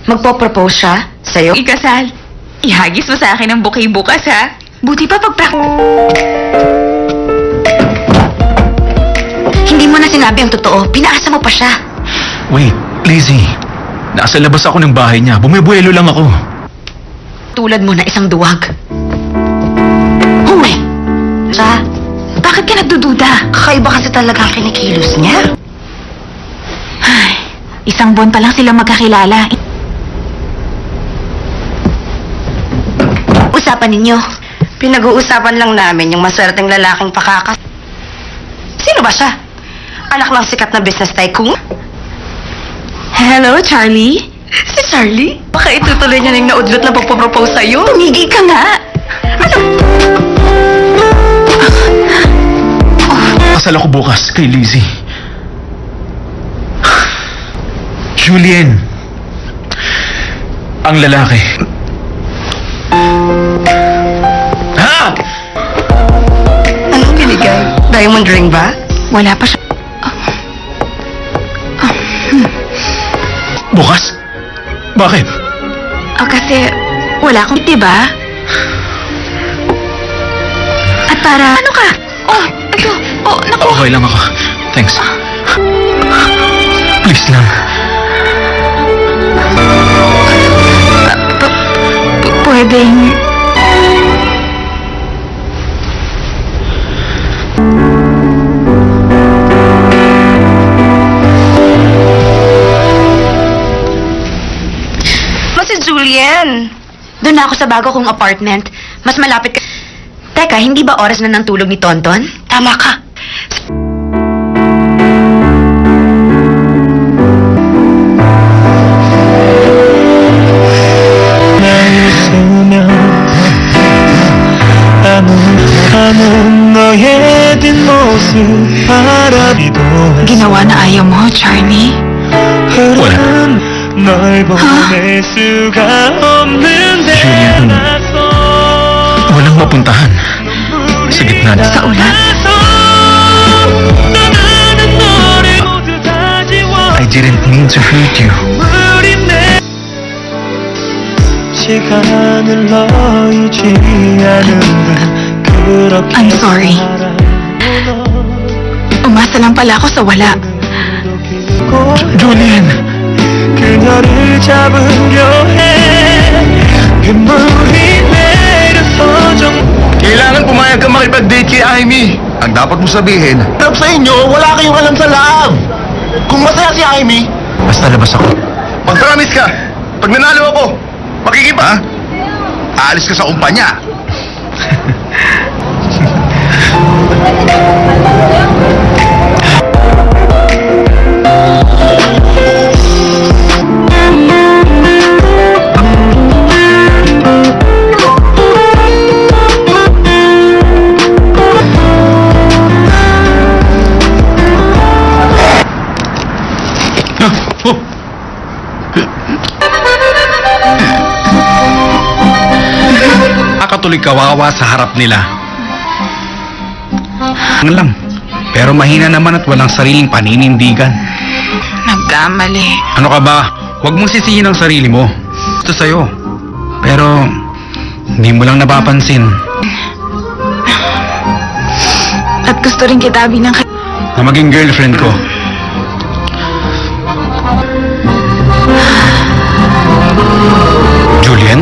Speaker 7: Magpo-propose siya sa'yo?
Speaker 1: Ikasal. Ihagis mo sa akin ang bouquet bukas, ha? Buti pa
Speaker 7: Hindi mo na sinabi ang totoo. Pinaasa mo pa siya.
Speaker 4: Wait, Lizzie. Nasa labas ako ng bahay niya. Bumibuelo lang ako.
Speaker 7: Tulad mo na isang duwag.
Speaker 5: Huy! Siya,
Speaker 1: Bakit ka nagdududa?
Speaker 5: kakaiba kasi talaga ang kinikilos niya.
Speaker 1: Ay, isang buwan pa lang sila magkakilala.
Speaker 7: Usapan ninyo.
Speaker 5: Pinag-uusapan lang namin yung maswerteng lalaking pakakas... Sino ba siya? Anak ng sikat na business tycoon?
Speaker 1: Hello, Charlie?
Speaker 5: Si Charlie? Baka itutuloy niya na yung naudlot na pagpapropose sa'yo.
Speaker 1: Tumigil ka nga.
Speaker 4: Kasal ako bukas kay Lizzie. Julian. Ang lalaki. Ha?
Speaker 5: Anong binigay? Diamond ring ba?
Speaker 1: Wala pa siya.
Speaker 4: Bukas? Bakit?
Speaker 1: Kasi wala akong diba? At para... Ano ka? Oh, ito. Oh, naku.
Speaker 4: Okay lang ako. Thanks. Please lang.
Speaker 1: Pwedeng...
Speaker 5: Si Julian.
Speaker 7: Doon na ako sa bago kong apartment. Mas malapit ka... Teka, hindi ba oras na ng tulog ni Tonton?
Speaker 5: Tama ka.
Speaker 6: 나의 소년 아무 감은 너의 뒷모습 바라비도
Speaker 1: Ginawa na ayaw mo, Charlie.
Speaker 6: 흐르는 널 보낼 수가 없는데
Speaker 4: Julian. Walang mapuntahan. Sa gitna na.
Speaker 1: Sa ulan?
Speaker 4: I didn't mean to hurt you.
Speaker 6: 시간을 너이지 않은데 그렇게
Speaker 1: I'm sorry. Umasa lang pala ako sa wala.
Speaker 4: Julian!
Speaker 6: 그녀를 잡으려 해 빗물이 내려서 정
Speaker 3: Kailangan pumayag ka makipag-date kay Amy. Ang dapat mo sabihin, love sa inyo, wala kayong alam sa love. Kung masaya si Amy, basta labas ako. Mag-promise ka, pag nanalo ako, makikipa. Aalis ka sa kumpanya.
Speaker 2: Nakatuloy kawawa sa harap nila. Ano lang, pero mahina naman at walang sariling paninindigan.
Speaker 1: Nagkamali.
Speaker 2: Ano ka ba? Huwag mong sisihin ang sarili mo. Gusto sa'yo. Pero, hindi mo lang napapansin
Speaker 1: At gusto rin kita bilang
Speaker 2: na maging girlfriend ko. Julian?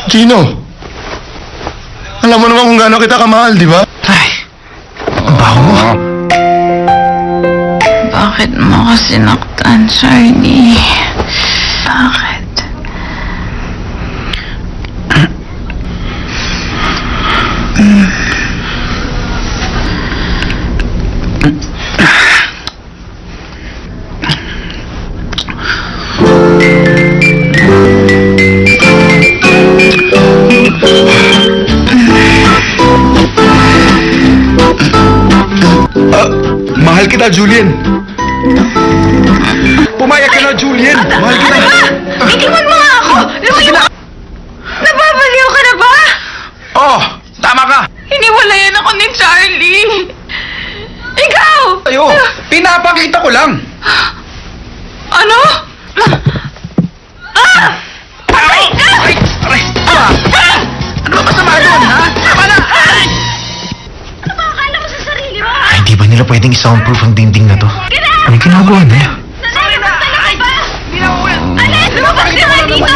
Speaker 3: Gino, alam mo naman kung gaano kita kamahal, di ba?
Speaker 4: Ay, ang baho mo.
Speaker 1: Bakit mo ako sinaktan, Charlie? Bakit?
Speaker 3: Mahal kita, Julian. Pumayag ka na, Julian. Mahal kita.
Speaker 1: Itiwan mo nga ako! Lumayo ka! Nababaliw ka na ba?
Speaker 2: Oh, tama ka.
Speaker 1: Hiniwalayan ako ni Charlie. Ikaw!
Speaker 2: Ayo, pinapakita ko lang.
Speaker 1: Ano?
Speaker 2: Aray! Aray! Aray! Ano ba masama doon, ha? Tama na! Aray!
Speaker 3: Ay, di ba nila pwedeng i-soundproof ang dingding na to? Anong ginagawa nila?
Speaker 1: Lumabas ka nga dito!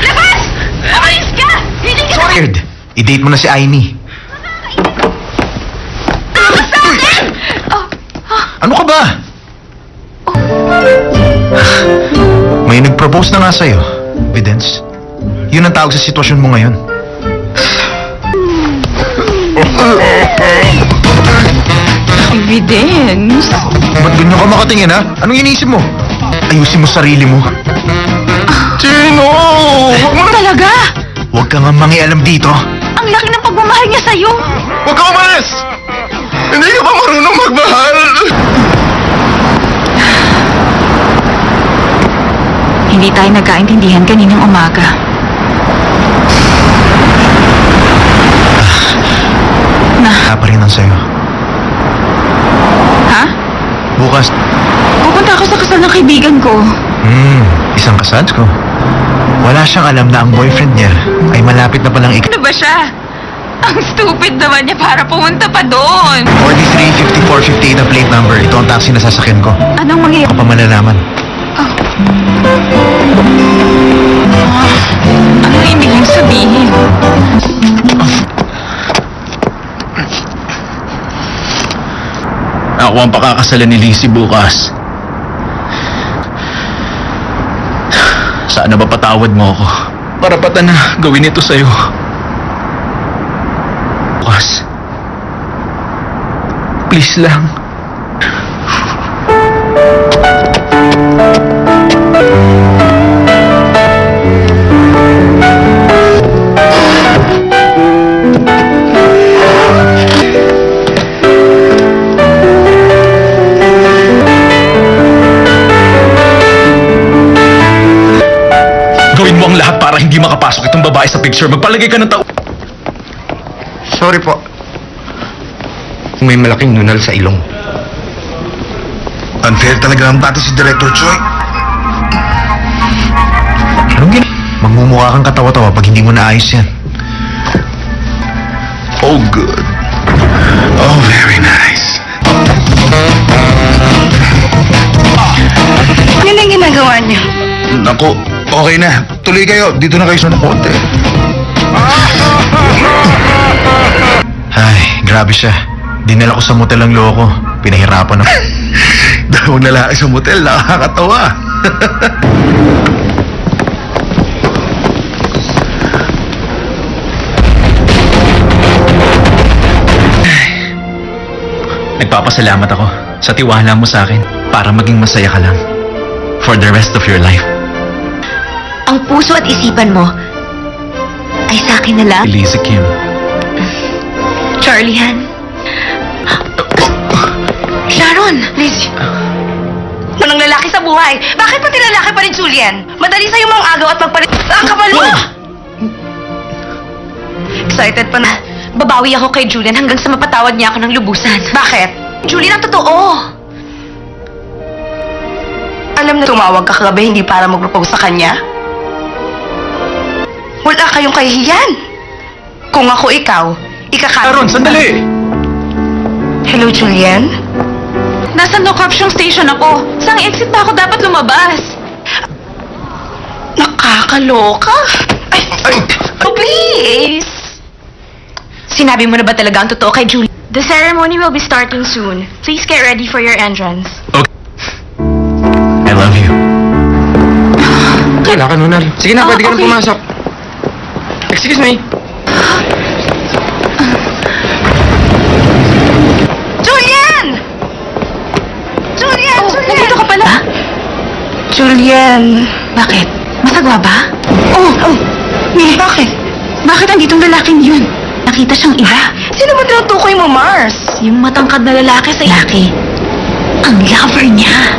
Speaker 1: Labas! Umalis ka! Hindi ka
Speaker 3: Scared! I-date mo na si Aimee.
Speaker 1: Lumabas sa akin!
Speaker 3: Ano ka ba? May nag-propose na nga sa'yo. Evidence? Yun ang tawag sa sitwasyon mo ngayon.
Speaker 1: Evidence?
Speaker 3: Ba't ganyan ka makatingin, ha? Anong iniisip mo? Ayusin mo sarili mo. Gino! Huwag mo na!
Speaker 1: Talaga?
Speaker 3: Huwag ka nga mangialam dito.
Speaker 1: Ang laki ng pagmamahal niya sa'yo.
Speaker 3: Huwag ka umalis! Hindi ka ba marunong magmahal?
Speaker 1: Hindi tayo nagkaintindihan kaninang umaga.
Speaker 3: Wala pa rin ang sa'yo.
Speaker 1: Ha?
Speaker 3: Bukas,
Speaker 1: Pupunta ako sa kasal ng kaibigan ko.
Speaker 3: isang kasal ko. Wala siyang alam na ang boyfriend niya ay malapit na palang
Speaker 1: Ano ba siya? Ang stupid naman niya para pumunta pa doon.
Speaker 3: 43-54-58 ang plate number. Ito ang taxi na sasakyan ko.
Speaker 1: Anong mangyayari?
Speaker 3: Ako pa malalaman.
Speaker 1: Ano ibig niyang sabihin?
Speaker 4: Ako ang pakakasalan ni Lizzie bukas. Sana ba patawad mo ako? Parapatan na gawin ito sa'yo. Bukas. Please lang. ipasok itong babae sa picture. Magpalagay ka ng tao.
Speaker 3: Sorry po. May malaking nunal sa ilong. Unfair talaga ang bata si Director Choi. Anong magmumukha kang katawa-tawa pag hindi mo naayos yan. Oh, good. Oh, very nice.
Speaker 5: Yun ang ginagawa niyo.
Speaker 3: Naku, okay na. Tuloy kayo. Dito na kayo sa konti. Ay, grabe siya. Dinala ko sa motel ang loko. Pinahirapan ako. Dalawang lalaki sa motel, nakakatawa.
Speaker 4: Nagpapasalamat ako sa tiwala mo sa akin para maging masaya ka lang. For the rest of your life.
Speaker 7: Ang puso at isipan mo ay sa akin na lang.
Speaker 4: Elise Kim.
Speaker 7: Charlie Han. Sharon!
Speaker 5: Liz, walang lalaki sa buhay. Bakit pati lalaki pa rin, Julian? Madali sa'yo mga agaw at magpalit. Ang kapal mo! Excited pa na.
Speaker 7: Babawi ako kay Julian hanggang sa mapatawad niya ako ng lubusan.
Speaker 5: Bakit?
Speaker 7: Julian, ang totoo!
Speaker 5: Alam na tumawag ka kagabi hindi para mag-propose sa kanya? Wala kayong kahihiyan. Kung ako ikaw,
Speaker 4: Sharon, sandali!
Speaker 5: Hello, Julian?
Speaker 1: Nasa no corruption station ako. Saan exit ba ako dapat lumabas?
Speaker 5: Nakakaloka. Ay, oh, please.
Speaker 7: Sinabi mo na ba talaga ang totoo kay Julian?
Speaker 1: The ceremony will be starting soon. Please get ready for your entrance.
Speaker 4: Okay. I love you.
Speaker 2: Wala ka, Nunal. Sige na, pwede ka na
Speaker 1: okay.
Speaker 2: pumasok. Excuse me.
Speaker 5: Julian! Julian!
Speaker 1: Oh,
Speaker 5: Julian!
Speaker 1: nandito ka pala.
Speaker 5: Julian.
Speaker 1: Bakit? Masagwa ba?
Speaker 5: Oh, bakit?
Speaker 1: Bakit anditong lalaking yun? Nakita siyang iba.
Speaker 5: Sino ba tinutukoy mo, Mars?
Speaker 1: Yung matangkad na lalaki sa lalaki. Ang lover niya.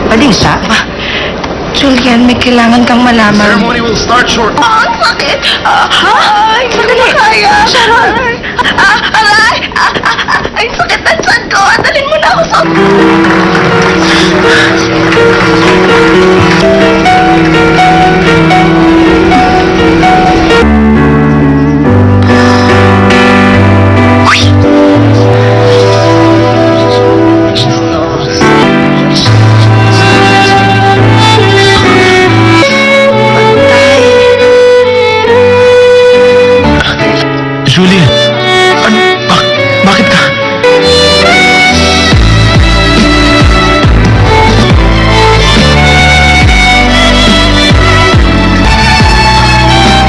Speaker 5: Bading siya? Julian, may kailangan kang malaman.
Speaker 3: Ceremony will start shortly.
Speaker 5: Ang sakit! Ay, sandali! Kaya! Sharon! Aray! Ay, sakit na tiyan ko! Dalhin mo na ako sa...
Speaker 4: Julian! Ano? Bakit ka?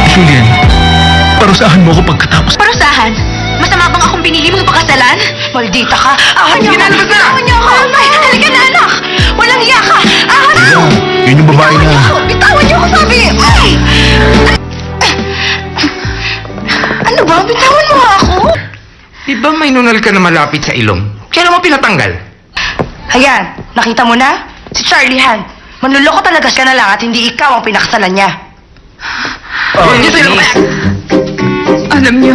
Speaker 4: Julian, parusahan mo ako pagkatapos.
Speaker 7: Parusahan? Masama bang akong pinili mong pakasalan?
Speaker 5: Maldita ka! Ahan niyo ako! Ahan niyo ako! Ay, halika na, anak! Walang iya ka! Ahan niyo!
Speaker 3: Yun yung babae
Speaker 5: Bitawan niyo
Speaker 3: na...
Speaker 5: ako! Bitawan niyo ako, sabi! Ay! Ano ba? Bitawan mo nga ako!
Speaker 2: Di ba may nunal ka na malapit sa ilong? Kailan mo pinatanggal?
Speaker 5: Ayan, nakita mo na? Si Charlie Han. Manluloko talaga siya na lang at hindi ikaw ang pinakasalan niya.
Speaker 1: Alam niyo,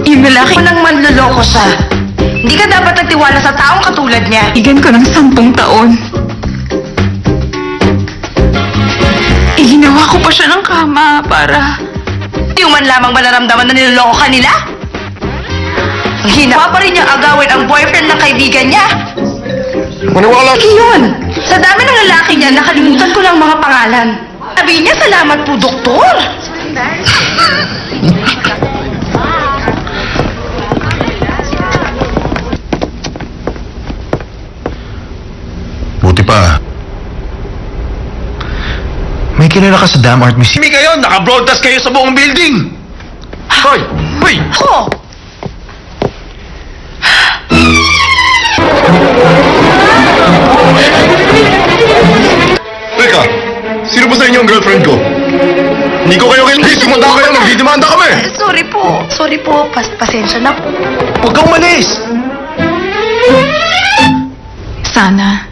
Speaker 1: yung lalaki...
Speaker 5: Walang manluloko siya. Hindi ka dapat nagtiwala sa taong katulad niya.
Speaker 1: Igan ko ng 10 taon. Iginawa ko pa siya ng kama para...
Speaker 5: Yung man lamang ba naramdaman na niloloko ka nila? Ang hinawa pa rin niyang agawin ang boyfriend ng kaibigan niya.
Speaker 2: Maniwala!
Speaker 5: Yun! Sa dami ng lalaki niya, nakalimutan ko lang mga pangalan. Sabi niya, salamat po, doktor.
Speaker 3: Buti pa. May kilala ka sa Dam Art Museum.
Speaker 2: Hindi kayo! Naka-broadcast kayo sa buong building! Hoy! Hoy!
Speaker 5: Ho!
Speaker 8: Teka, sino ba sa inyo ang girlfriend ko? Hindi ko kayo kailangan. Sumanda kayo, magdidemanda kami!
Speaker 5: Sorry po. Sorry po. Pasensya na po.
Speaker 3: Huwag kang umalis!
Speaker 1: Sana,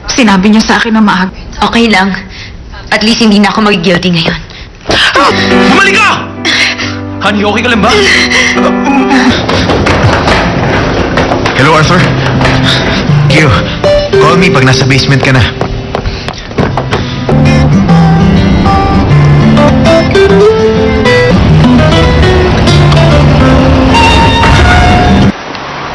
Speaker 1: sinabi niyo sa akin na maaga.
Speaker 7: Okay lang. At least hindi na ako mag-guilty ngayon.
Speaker 4: Bumalik ka! Honey, okay ka lang ba?
Speaker 3: Hello, Arthur. Q, call me pag nasa basement ka na.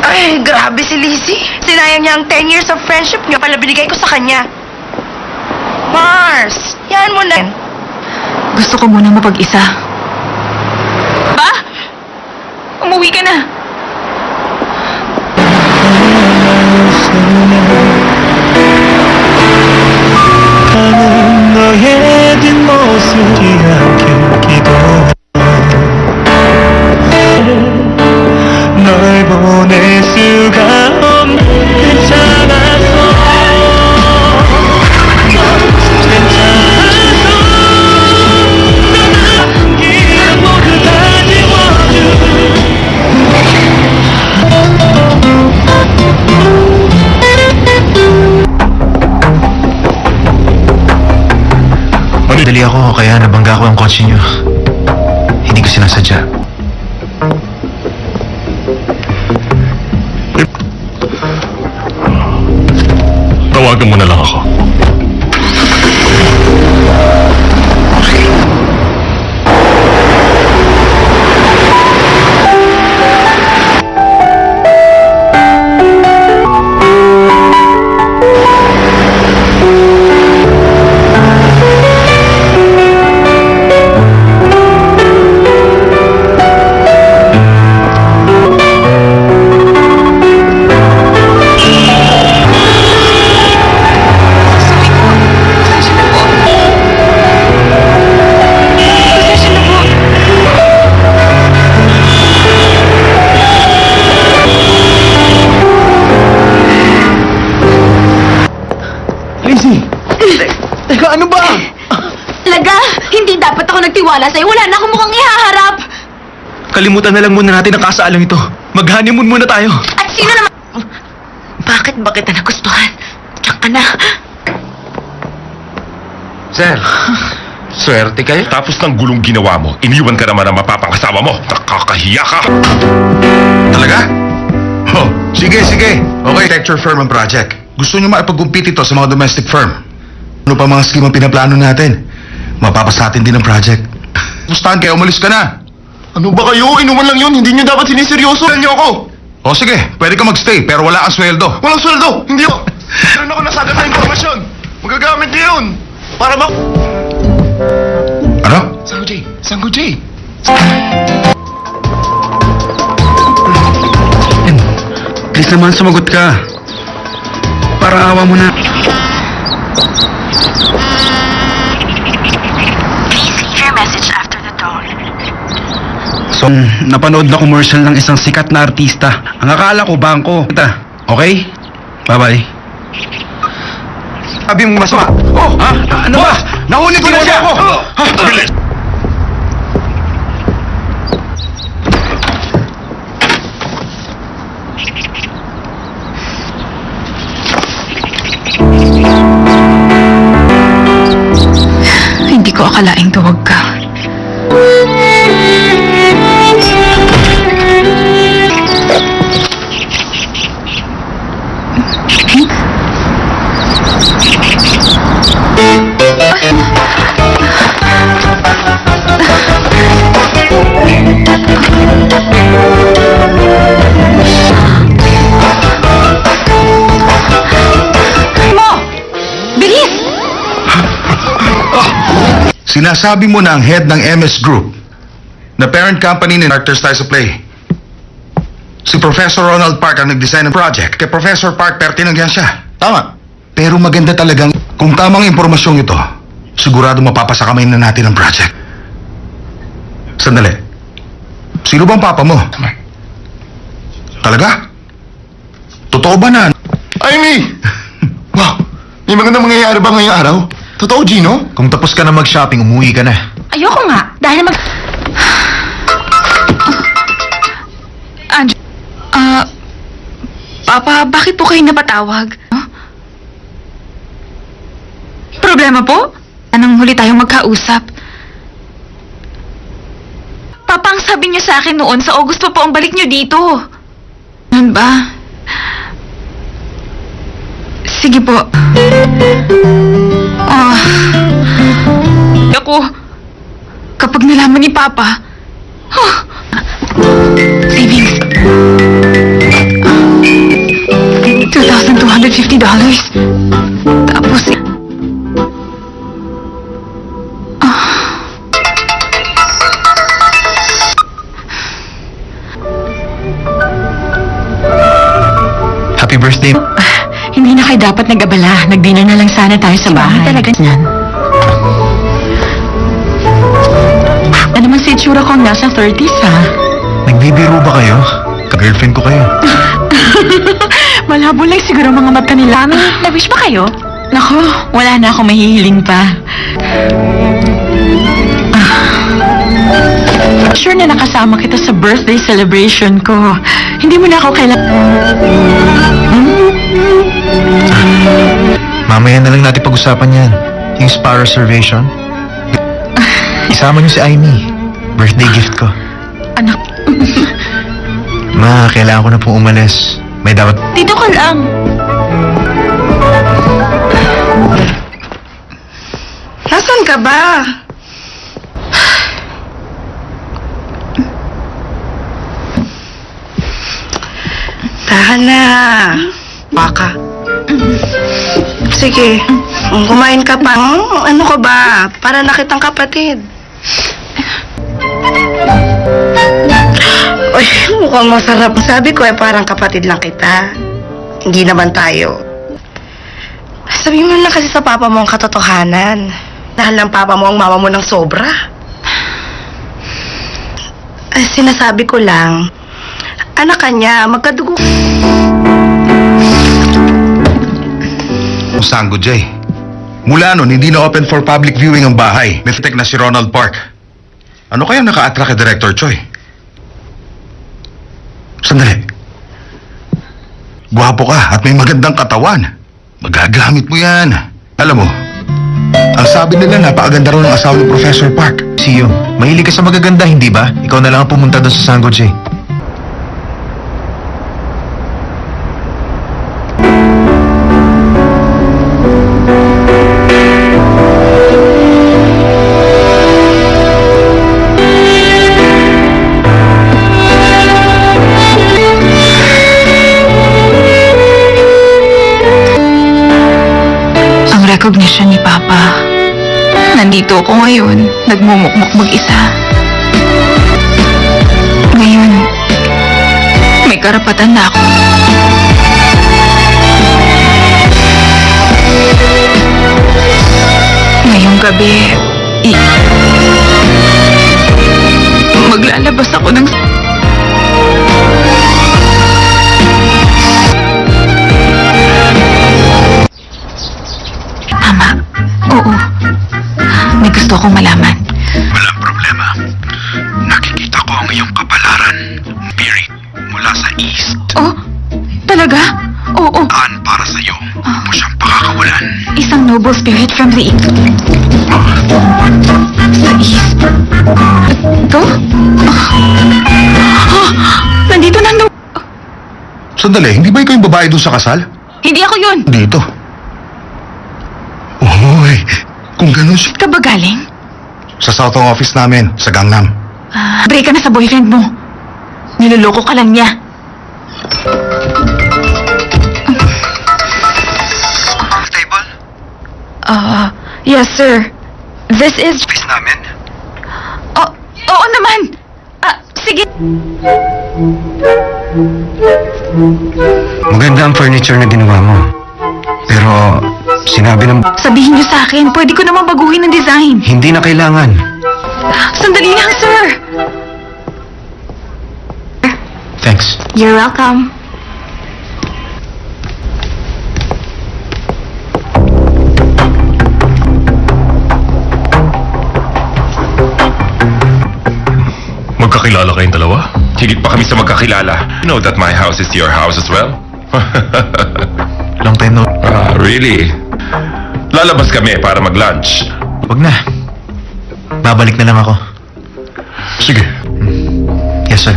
Speaker 5: Ay, grabe si Lizzie. Sinayang niya ang 10 years of friendship niyo pala binigay ko sa kanya. Mars, yan mo na.
Speaker 1: Gusto ko muna mapag-isa. Ba? Umuwi ka na.
Speaker 6: 가는 너의 뒷모습이 않길 기도해 널 보낼 수가 없는 괜찮았어 괜찮았어 너 남기는 모두 다 지워줘
Speaker 3: Dali ako, kaya nabangga ko ang kotse niyo. Hindi ko sinasadya.
Speaker 8: Tawagan mo na lang ako.
Speaker 7: Laga, hindi dapat ako nagtiwala sa'yo. Wala na akong mukhang ihaharap.
Speaker 4: Kalimutan na lang muna natin ang kasaalang ito. Mag-honeymoon muna tayo.
Speaker 7: At sino naman... Bakit ba kita nagustuhan? Diyan ka na.
Speaker 8: Sir, swerte kayo. Tapos ng gulong ginawa mo, iniwan ka naman ang mapapangasawa mo. Nakakahiya ka.
Speaker 3: Talaga? Oh, sige. Okay, architecture firm ang project. Gusto niyo maipag-compete ito sa mga domestic firm. Ano pa mga scheme ang pinaplano natin? Mapapasa atin din ang project. Pustahan kaya umalis ka na.
Speaker 8: Ano ba kayo? Inuman lang yun. Hindi nyo dapat siniseryoso. Saan nyo ako?
Speaker 3: O sige, pwede ka magstay pero wala kang sweldo.
Speaker 8: Walang sweldo. Hindi ako. Meron ako nasagad na informasyon. Magagamit niyo yun. Para ba...
Speaker 3: Ano?
Speaker 8: Sango J.
Speaker 4: Please naman sumagot ka. Para awa mo na.
Speaker 1: Please leave your message after the tone.
Speaker 4: So, napanood na commercial ng isang sikat na artista. Ang akala ko, bangko. Okay? Bye-bye.
Speaker 3: Sabi mong masama. Oh!
Speaker 4: Ha? Ano ba?
Speaker 3: Nahuli ko na siya!
Speaker 8: Bilis!
Speaker 1: Hindi ko akalaing tawag ka.
Speaker 7: Bilis!
Speaker 3: Sinasabi mo na ang head ng MS Group na parent company ni Arthur Styles of Play. Si Professor Ronald Park ang nag-design ng project. Kay Professor Park pertinagyan siya. Tama. Pero maganda talagang kung tamang impormasyong ito, sigurado mapapasa kamay na natin ang project. Sandali. Sino bang papa mo? Talaga? Totoo ba na?
Speaker 8: Amy! Wow! May magandang mangyayari ba ngayong araw? Totoo, Gino?
Speaker 3: Kung tapos ka na mag-shopping, umuwi ka na.
Speaker 7: Ayoko nga. Dahil na
Speaker 1: Papa, bakit po kayo napatawag? Huh? Problema po? Anong huli tayong magkausap? Papa, ang sabi niya sa akin noon, sa August pa po ang balik niyo dito. Nun ba? Sige po. Ako, kapag nalaman ni Papa, savings. $2,250. Tapos,
Speaker 3: Happy birthday.
Speaker 7: Hindi na kayo dapat nag-abala. Nag-dinner na lang sana tayo sa bahay. Talaga yan. Ano naman si itsura ko ang nasa 30s, ha?
Speaker 3: Nagbibiro ba kayo? Ka-girlfriend ko kayo.
Speaker 7: Malabo lang siguro mga mata nila. Na-wish ba kayo? Nako, wala na akong mahihiling pa. Sure na nakasama kita sa birthday celebration ko. Hindi mo na ako
Speaker 3: Mamaya na lang natin pag-usapan yan. Yung spa reservation. Isama niyo si Aimee. Birthday gift ko.
Speaker 7: Anak,
Speaker 3: Ma, kailangan ko na pong umalis. May dapat...
Speaker 7: dito ka lang.
Speaker 5: Nasaan ka ba? Tahan na. Baka. Sige, kumain ka pa. Ano ka ba? Para nakitang kapatid. Uy, mukhang masarap. Sabi ko parang kapatid lang kita. Hindi naman tayo. Sabi mo lang kasi sa papa mo ang katotohanan. Dahil ng papa mo ang mama mo ng sobra. Ay, sinasabi ko lang, anak ka niya, magkadugo.
Speaker 3: Sanggo, Jay. Mula nun, hindi na open for public viewing ang bahay. Mythic na si Ronald Park. Ano kaya naka-attract kay Director Choi? Sandali. Gwapo ka at may magandang katawan. Magagamit mo yan. Alam mo, ang sabi nila napakaganda raw ng asawa ni Professor Park. Siyo, mahilig ka sa magaganda, hindi ba? Ikaw na lang ang pumunta doon sa Sanggo, Jay.
Speaker 1: recognition ni Papa. Nandito ako ngayon, nagmumukmuk mag-isa. Ngayon, may karapatan na ako. Ngayong gabi, maglalabas ako ng... Tama. Oo. May gusto akong malaman.
Speaker 3: Walang problema. Nakikita ko ang iyong kapalaran. Spirit mula sa east.
Speaker 1: Oh, talaga? Oo.
Speaker 3: Daan para sa'yo. Mo siyang pakakawalan.
Speaker 1: Isang noble spirit from the east. Sa east? Ito? Nandito na
Speaker 3: Sandali, hindi ba ikaw yung babae doon sa kasal?
Speaker 1: Hindi ako yun.
Speaker 3: Dito. Uy, kung ganun siya.
Speaker 1: Ka ba galing?
Speaker 3: Sa Southong office namin, sa Gangnam.
Speaker 1: Break ka na sa boyfriend mo. Niloloko ka lang niya.
Speaker 3: Table?
Speaker 1: Yes, sir. This is...
Speaker 3: Office namin?
Speaker 1: Oh, oo naman. Sige.
Speaker 3: Maganda ang furniture na ginawa mo. Pero, sinabi ng...
Speaker 1: Sabihin niyo sa akin, pwede ko naman baguhin ang design.
Speaker 3: Hindi na kailangan.
Speaker 1: Sandali lang, sir.
Speaker 3: Thanks.
Speaker 1: You're welcome.
Speaker 8: Magkakilala kayong dalawa? Higit pa kami sa magkakilala. You know that my house is your house as well?
Speaker 3: Long time no...
Speaker 8: Really? Lalabas kami para mag-lunch.
Speaker 3: Wag na. Babalik na lang ako.
Speaker 8: Sige.
Speaker 3: Yes, sir.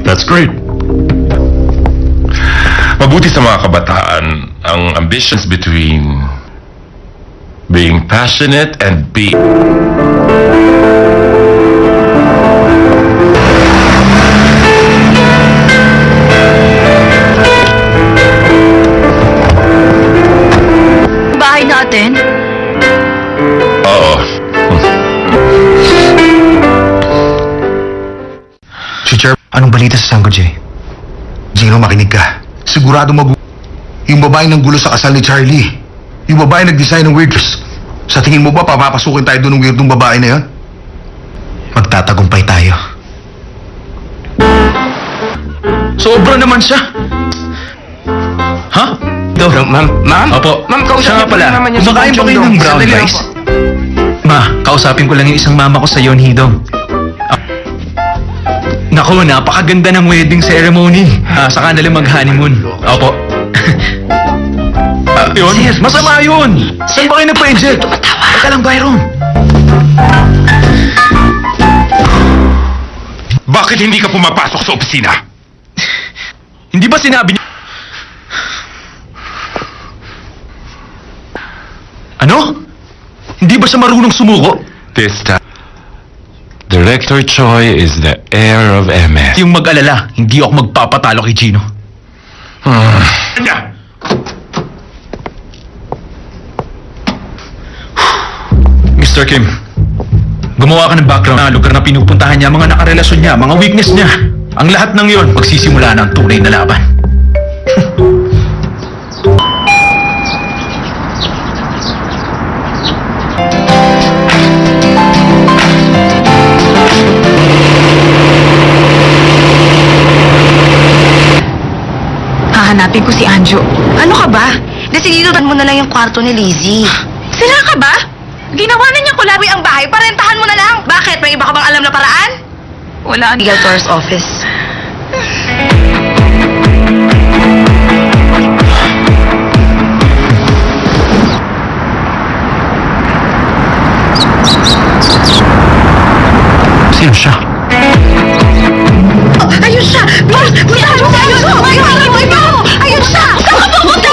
Speaker 8: That's great. Mabuti sa mga kabataan ang ambitions between being passionate and being...
Speaker 1: Bahay natin?
Speaker 8: Oo.
Speaker 3: Teacher, anong balita sa Sango J? Gino, makinig ka. Sigurado yung babae ng gulo sa kasal ni Charlie. Yung babae nag-design ng weirdness. Sa tingin mo ba papapasukin tayo doon ng weirdong babae na yan? Magtatagumpay tayo.
Speaker 4: Sobra naman siya. Ha? Ito.
Speaker 2: Ma'am?
Speaker 4: Opo.
Speaker 2: Ma'am, kausapin
Speaker 4: Siya nga pala.
Speaker 2: ko naman yung si
Speaker 4: Kumakain ba
Speaker 2: Bong
Speaker 4: kayo
Speaker 2: Jong
Speaker 4: ng
Speaker 2: Dong?
Speaker 4: brown
Speaker 2: Sandali lang
Speaker 4: rice?
Speaker 2: po.
Speaker 4: Ma, kausapin ko lang yung isang mama ko sa yon, Hidong. Naku, napakaganda ng wedding ceremony. Saka nila mag-honeymoon. Opo. Yun? Masama yun! Saan ba kayo nagpa-inject? Teka lang, Byron.
Speaker 8: Bakit hindi ka pumapasok sa opisina?
Speaker 4: Hindi ba sinabi niyo? Ano? Hindi ba siya marunong sumuko?
Speaker 8: This time, Director Choi is the heir of MS.
Speaker 4: Yung mag-alala, hindi ako magpapatalo kay Gino.
Speaker 8: Kanya!
Speaker 4: Mr. Kim, gumawa ka ng background na lugar na pinupuntahan niya, mga nakarelasyon niya, mga weakness niya. Ang lahat ng yon, pagsisimula na ang tunay na laban.
Speaker 1: Hahanapin ko si Anjo.
Speaker 5: Ano ka ba? Nasigilutan mo na lang yung kwarto ni Lizzie.
Speaker 1: Sila ka ba? Ginawa na niya kulawi
Speaker 5: Ang bahay, parentahan mo na lang. Bakit? May iba ka bang alam na paraan?
Speaker 1: Wala.
Speaker 5: Legal Tour's office.
Speaker 3: Sino siya?
Speaker 5: Ayun siya! Bilis! Bilis! Ayun siya! Saan ka pupunta?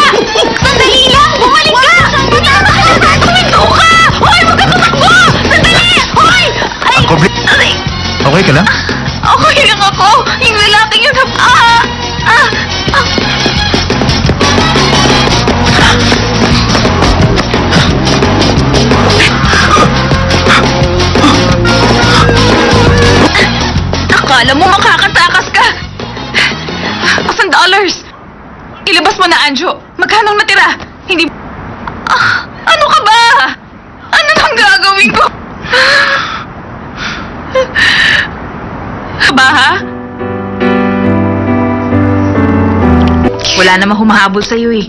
Speaker 5: Sandali lang! Bumalik ka! Tama ka na! Tuminto ka! Hoy! Huwag ka tumakbo! Sandali! Hoy! Ay! Ay!
Speaker 3: Okay ka lang?
Speaker 1: Okay lang ako! Yung lalaking yun Akala mo makakatakas ka! $1,000! Ilabas mo na, Anjo! Magkano natira? Hindi... ano ka ba? Ano nang gagawin ko? Ba, ha? Wala namang humahabol sa'yo eh.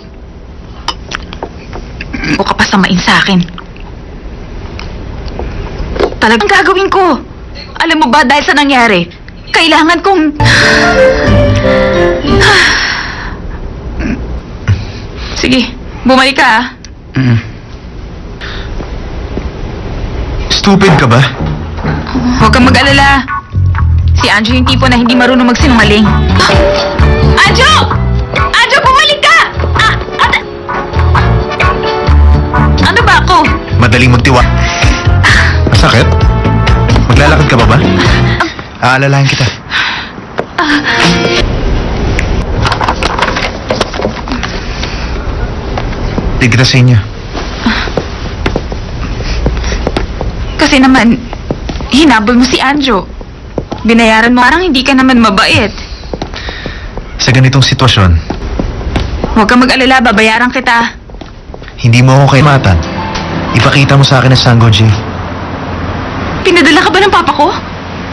Speaker 1: O ka pa samain sa'kin. Talagang gagawin ko. Alam mo ba dahil sa nangyari, kailangan kong... Sige, bumalik ka ah.
Speaker 3: Stupid ka ba?
Speaker 1: Huwag kang mag-alala. Si Anjo yung tipo na hindi marunong magsinungaling. Anjo! Anjo, bumalik ka! Ano ba ako?
Speaker 3: Madaling magtiwa. Masakit? Maglalakad ka pa ba? Aalalahan kita. Tigil kita sa inyo.
Speaker 1: Kasi naman, hinabol mo si Anjo. Binayaran mo, parang hindi ka naman mabait.
Speaker 3: Sa ganitong sitwasyon,
Speaker 1: Huwag kang mag-alala, babayaran kita.
Speaker 3: hindi mo ako kaimatan. Ipakita mo sa akin ang Sango J.
Speaker 1: Pinadala ka ba ng papa ko?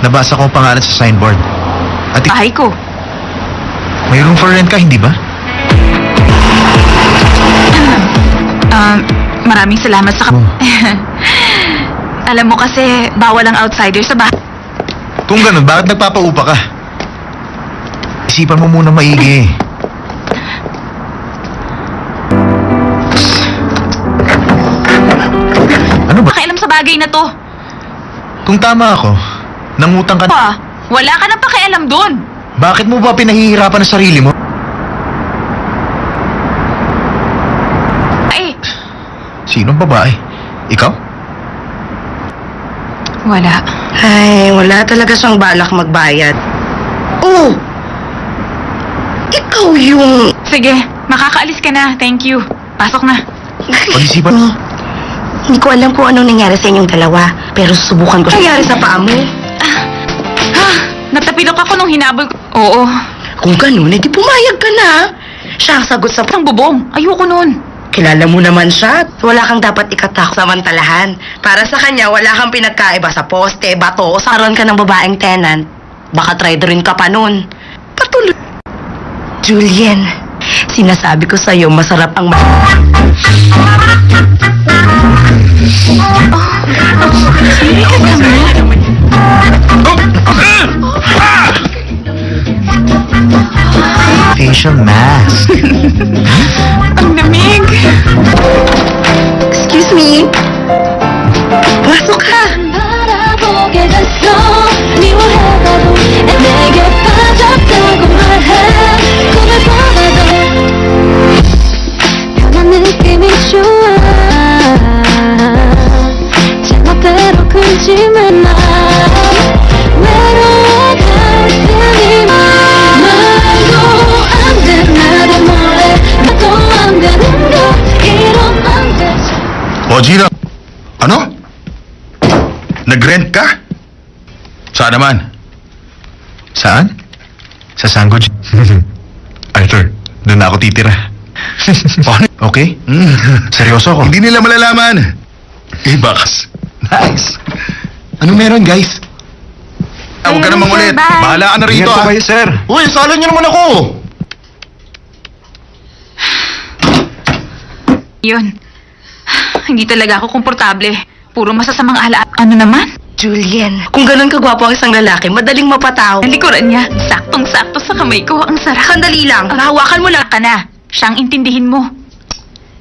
Speaker 3: Nabasa ko ang pangalan sa signboard. At
Speaker 1: Bahay ko.
Speaker 3: may room for rent ka, hindi ba?
Speaker 1: Maraming salamat sa...
Speaker 3: Oh.
Speaker 1: Alam mo kasi, bawal ang outsider sa bahay.
Speaker 3: Kung ganun, bakit nagpapaupa ka? Isipan mo muna maigi. Ano Ano ba?
Speaker 1: Pakialam sa bagay na to.
Speaker 3: Kung tama ako, nangutang ka
Speaker 1: Pa, wala ka nang pakialam doon.
Speaker 3: Bakit mo ba pinahihirapan ang sarili mo?
Speaker 1: Ay,
Speaker 3: Sinong babae? Ikaw?
Speaker 1: wala.
Speaker 5: Ay, wala talaga siyang balak magbayad. Oh! Ikaw yung...
Speaker 1: Sige, makakaalis ka na. Thank you. Pasok na.
Speaker 3: Pag-isipan mo.
Speaker 5: Hindi ko alam kung anong nangyari sa inyong dalawa, pero susubukan ko. Nangyari sa paa mo?
Speaker 1: Natapilok ako nung hinabol ko. Oo.
Speaker 5: Kung ganun, edi pumayag ka na. Siya ang sagot sa...
Speaker 1: Isang bubong. Ayoko nun.
Speaker 5: Kilala mo naman siya. Wala kang dapat ikatakot samantalahan. Para sa kanya, wala kang pinagkaiba sa poste, bato, o saron ka ng babaeng tenant. Baka traidorin ka pa nun. Patuloy. Julian, sinasabi ko sa'yo, masarap ang...
Speaker 3: Facial mask.
Speaker 1: Ang lamig.
Speaker 5: Excuse me? Pasok ka.
Speaker 6: 바라보게 됐어 미워해봐도 내게 빠졌다고 말해 꿈을 보내도 변한 느낌이 좋아 제멋대로 굴지만 마 외로워갈 테니 말도 안돼 나를 몰래 나도 안 되는 거 이러면 안 되지
Speaker 3: O, Gina. Ano? Nag-rent ka? Saan naman? Saan? Sa Sanggo. Arthur, doon na ako titira. Okay? Seryoso ako. Hindi nila malalaman. Bakas. Nice. Ano meron, guys? Huwag ka namang ulit.
Speaker 1: Bye.
Speaker 3: Bahala ka na rito,
Speaker 8: Ingat po
Speaker 3: ah.
Speaker 8: kayo, sir.
Speaker 3: Uy, salo niyo naman ako.
Speaker 1: Yun. Hindi talaga ako komportable. Puro masasamang ala. Ano naman?
Speaker 5: Julian, kung ganun kagwapo ang isang lalaki, madaling mapataw.
Speaker 1: Ang likuran niya. Saktong-sakto sa kamay ko. Ang sarap.
Speaker 5: Sandali lang, nahawakan mo lang.
Speaker 1: Ka na. Siyang intindihin mo.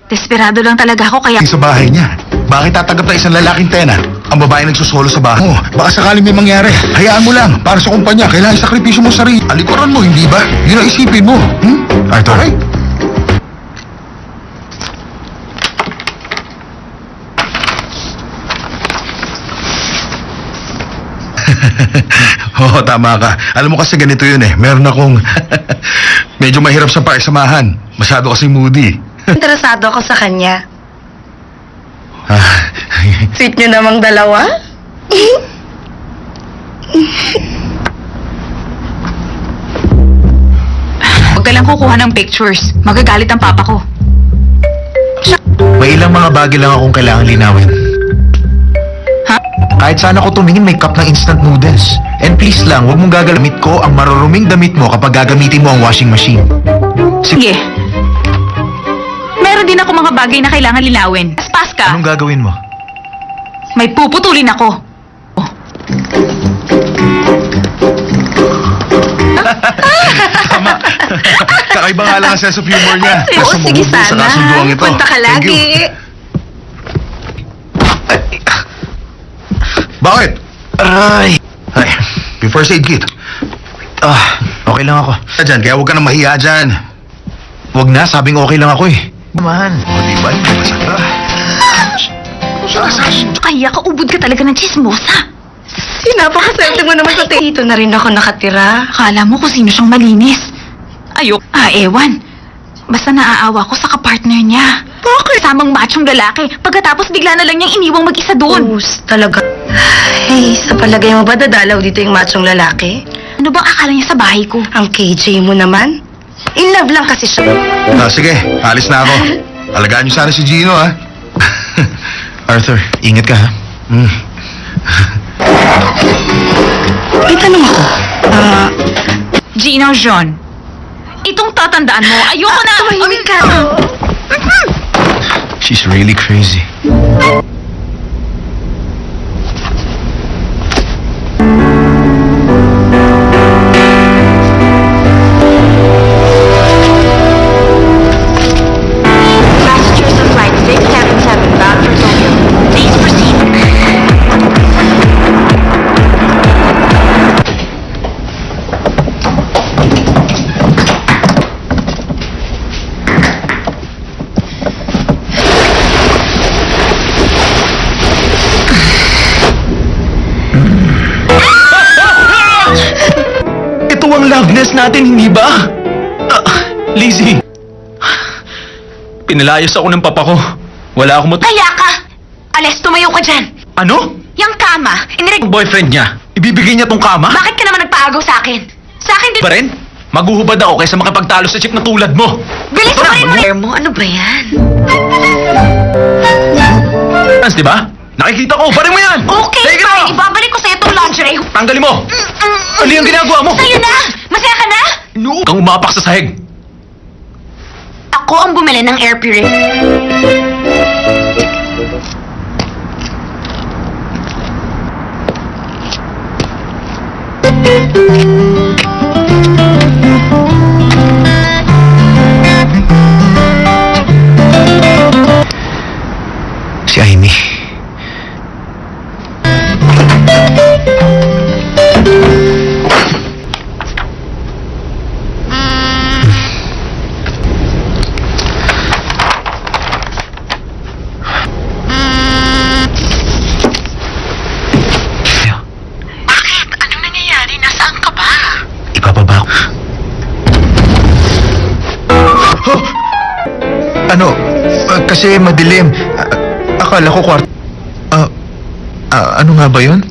Speaker 1: Desperado lang talaga ako kaya...
Speaker 3: Sa bahay niya. Bakit tatanggap na isang lalaking tenant? Ang babae nagsusolo sa bahay mo. Baka sakaling may mangyari. Hayaan mo lang. Para sa kumpanya, kailangan isakripisyo mo sarili. Alikuran mo, hindi ba? Yun ang isipin mo. Arthur? Okay? Oo, tama ka. Alam mo kasi ganito yun eh. Meron akong... medyo mahirap sa pakisamahan. Masyado kasi moody.
Speaker 5: Interesado ako sa kanya.
Speaker 3: Ah,
Speaker 5: Sweet nyo namang dalawa?
Speaker 1: Huwag ka lang kukuha ng pictures. Magagalit ang papa ko.
Speaker 3: May ilang mga bagay lang akong kailangan linawin.
Speaker 1: Ha?
Speaker 3: Kahit saan ako tumingin, may cup ng instant noodles. And please lang, huwag mong gagalamit ko ang maruruming damit mo kapag gagamitin mo ang washing machine.
Speaker 1: Sige. Meron din ako mga bagay na kailangan linawin. Paspas ka.
Speaker 3: Anong gagawin mo?
Speaker 1: May puputulin ako.
Speaker 3: Tama. Kakaiba nga lang ang sense of humor niya.
Speaker 5: Oo,
Speaker 3: Nasa
Speaker 5: sige
Speaker 3: bumubu sa
Speaker 5: sana.
Speaker 3: kasunduang ito.
Speaker 5: Punta ka
Speaker 3: Thank
Speaker 5: lagi.
Speaker 3: you. Bakit? Aray. Ay, yung first aid kit. Okay lang ako. Dyan, kaya huwag ka nang mahiya dyan. Huwag na, sabing okay lang ako eh. Man, o diba yung masaka?
Speaker 1: Kaya ka ubod ka talaga ng chismosa.
Speaker 5: Napakaswerte mo naman sa dito na rin ako nakatira.
Speaker 1: Akala mo kung sino siyang malinis. Ayok. Ewan. Basta naaawa ko sa kapartner niya.
Speaker 5: Bakit?
Speaker 1: Samang machong lalaki. Pagkatapos bigla na lang niyang iniwang mag-isa doon.
Speaker 5: Talaga. Ay, sa palagay mo ba dadalaw dito yung machong lalaki?
Speaker 1: Ano bang akala niya sa bahay ko?
Speaker 5: Ang KJ mo naman? In love lang kasi siya.
Speaker 3: Sige, alis na ako. Alagaan niyo sana si Gino, ha? Arthur, ingat ka, ha?
Speaker 5: May tanong ako.
Speaker 1: Gino John. Itong tatandaan mo, ayoko na!
Speaker 5: Tumahimik ka.
Speaker 3: She's really crazy.
Speaker 7: Passengers of flight 677 bound for Tokyo. Please proceed
Speaker 4: Ito ang love nest natin, hindi ba? Lizzie. Pinalayas ako ng papa ko. Wala akong
Speaker 7: Kaya ka! Ales, tumayo ka dyan!
Speaker 4: Ano?
Speaker 7: Yang kama,
Speaker 4: Ang boyfriend niya, ibibigay niya tong kama?
Speaker 7: Bakit ka naman nagpaagaw sa akin? Sa akin din...
Speaker 4: Ba rin? Maguhubad ako kaysa makipagtalo sa chick na tulad mo.
Speaker 7: Bilis mo rin mo! Ano ba yan?
Speaker 4: Di ba? Nakikita ko, parin mo yan!
Speaker 7: Okay,
Speaker 4: Take it
Speaker 7: fine.
Speaker 4: off!
Speaker 7: Ibabalik ko sa'yo itong lingerie.
Speaker 4: Tanggalin mo! Ano yung ginagawa mo?
Speaker 7: Sa'yo na! Masaya ka na?
Speaker 4: No! Kang umapak sa sahig.
Speaker 7: Ako ang bumili ng air purifier.
Speaker 3: Si Amy.
Speaker 5: Bakit? Anong nangyayari? Nasaan ka ba?
Speaker 3: Ibababa ko. Ano? Kasi madilim. Akala ko kwarto. Ano nga ba yun?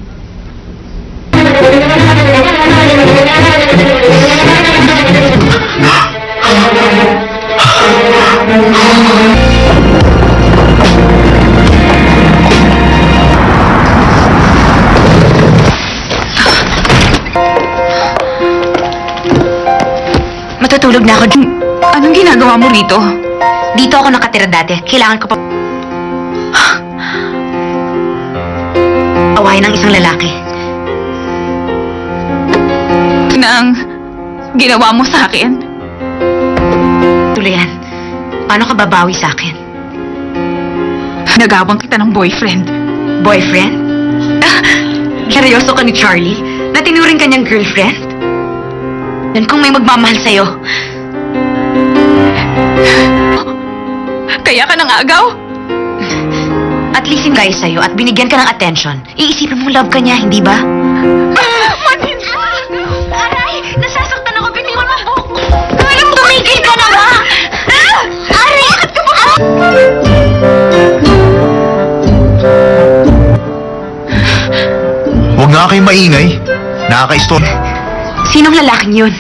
Speaker 7: Matutulog na ako.
Speaker 1: Anong ginagawa mo rito?
Speaker 7: Dito ako nakatira dati. Kailangan ko pa... awayan ng isang lalaki.
Speaker 1: Na ang ginawa mo sa akin?
Speaker 7: Tulayan, paano ka babawi sa akin?
Speaker 1: Nagawang kita ng boyfriend.
Speaker 7: Boyfriend? Seryoso ka ni Charlie? Na tinuring ka niyang girlfriend? Yan kung may magmamahal sa'yo.
Speaker 1: Kaya ka nang agaw?
Speaker 7: At least yung guy sa'yo at binigyan ka ng attention. Iisipin mo love ka niya, hindi ba? Aray! Nasasaktan ako. Biniwan mo buhok ko. Kaya tumigil ka na ba? Aray! Bakit ka ba?
Speaker 3: Huwag nga kayong maingay. Nakaka-istorya.
Speaker 7: Sinong lalaking yun?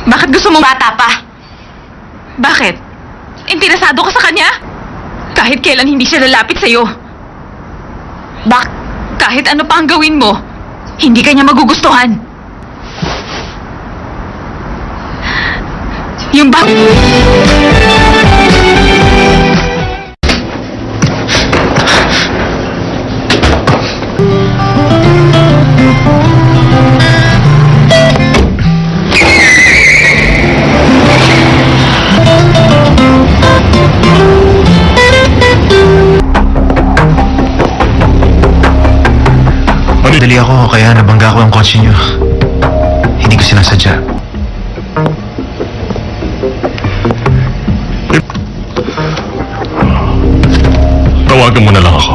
Speaker 1: Bakit gusto mo
Speaker 7: Bata pa.
Speaker 1: Bakit? Interesado ka sa kanya? Kahit kailan hindi siya lalapit sa'yo. Kahit ano pa ang gawin mo, hindi ka niya magugustuhan. Yung ba...
Speaker 3: Dali ako, kaya nabangga ko ang kotse niyo. Hindi ko sinasadya.
Speaker 8: Tawagan mo na lang ako.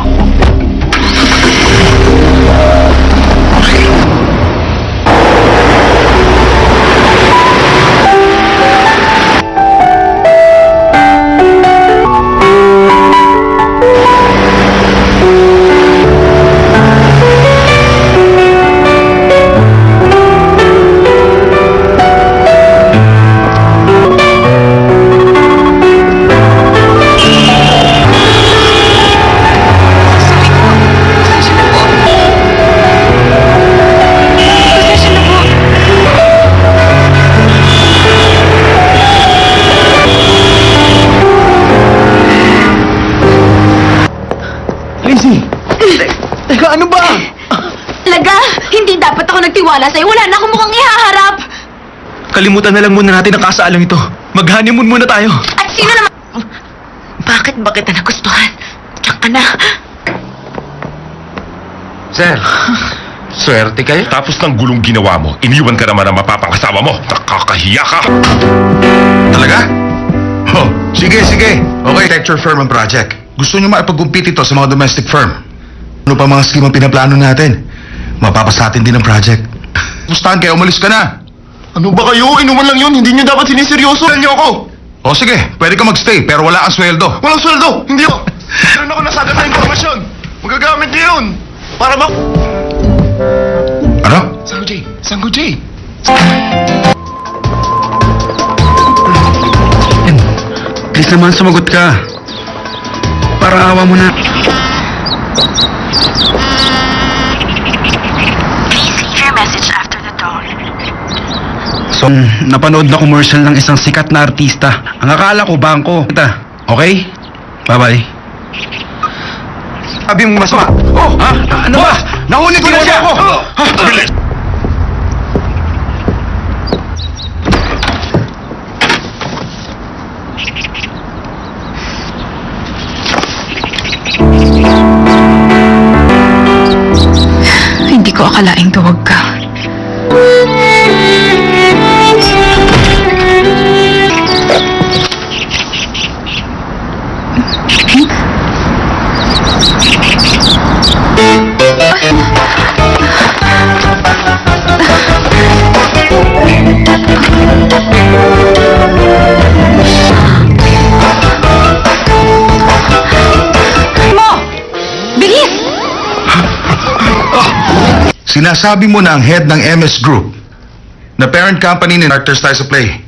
Speaker 4: Teka, ano ba?
Speaker 7: Laga, hindi dapat ako nagtiwala sa'yo. Wala na akong mukhang ihaharap.
Speaker 4: Kalimutan na lang muna natin ang kasaalang ito. Mag-honeymoon muna tayo.
Speaker 7: At sino naman... Bakit ba kita nagustuhan? Diyan ka na.
Speaker 8: Sir, swerte kayo. Tapos ng gulong ginawa mo, iniwan ka naman ang mapapangasawa mo. Nakakahiya ka.
Speaker 3: Talaga? Oh, sige. Okay, architecture firm ang project. Gusto nyo maipag-compete ito sa mga domestic firm. Ano pa mga scheme ang pinaplano natin? Mapapasa atin din ang project. Pustahan kaya umalis ka na.
Speaker 8: Ano ba kayo? Inuman lang yun. Hindi niyo dapat siniseryoso. Niyo ako.
Speaker 3: O sige, pwede ka magstay pero wala kang sweldo.
Speaker 8: Walang sweldo. Hindi ako. Meron ako nasagad na informasyon. Magagamit niyo yun. Para ba...
Speaker 3: Ano?
Speaker 8: Sango J. Sango J.
Speaker 2: Please naman sumagot ka. Para awa mo na.
Speaker 1: Please leave your message after the tone.
Speaker 2: So, napanood na commercial ng isang sikat na artista. Ang akala ko, bangko. Okay? Bye-bye.
Speaker 3: Sabi mong masama.
Speaker 2: Oh! Ha? Ano ba?
Speaker 3: Nahuli ko na siya!
Speaker 2: ako!
Speaker 3: Bilis!
Speaker 1: Hindi ko akalaing tuwag ka. Mo! Bilis!
Speaker 3: Sinasabi mo na ang head ng MS Group na parent company ni Actors tayo sa play.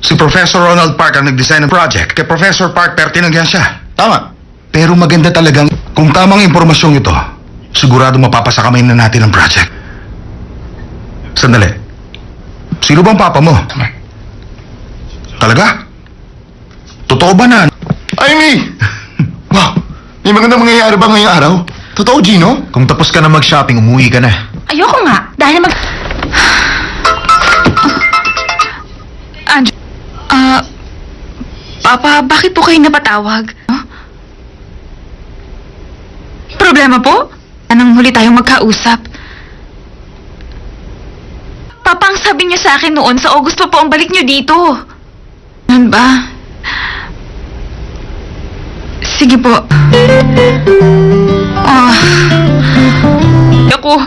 Speaker 3: Si Professor Ronald Park ang nag-design ng project. Kay Professor Park, tinanggihan siya.
Speaker 8: Tama.
Speaker 3: Pero maganda talagang, kung tamang impormasyong ito, sigurado mapapasa kamay na natin ang project. Sandali. Sino bang papa mo? Talaga? Totoo ba na?
Speaker 8: Amy! Wow! May magandang mangyayari ba ngayong araw? Totoo, Gino?
Speaker 3: Kung tapos ka na mag-shopping, umuwi ka na.
Speaker 1: Ayoko nga, dahil Papa, bakit po kayo napatawag? Huh? Problema po? Anong huli tayong magkausap? Papa, ang sabi niya sa akin noon, sa August pa po ang balik niyo dito. Ano ba? Sige po. Ako,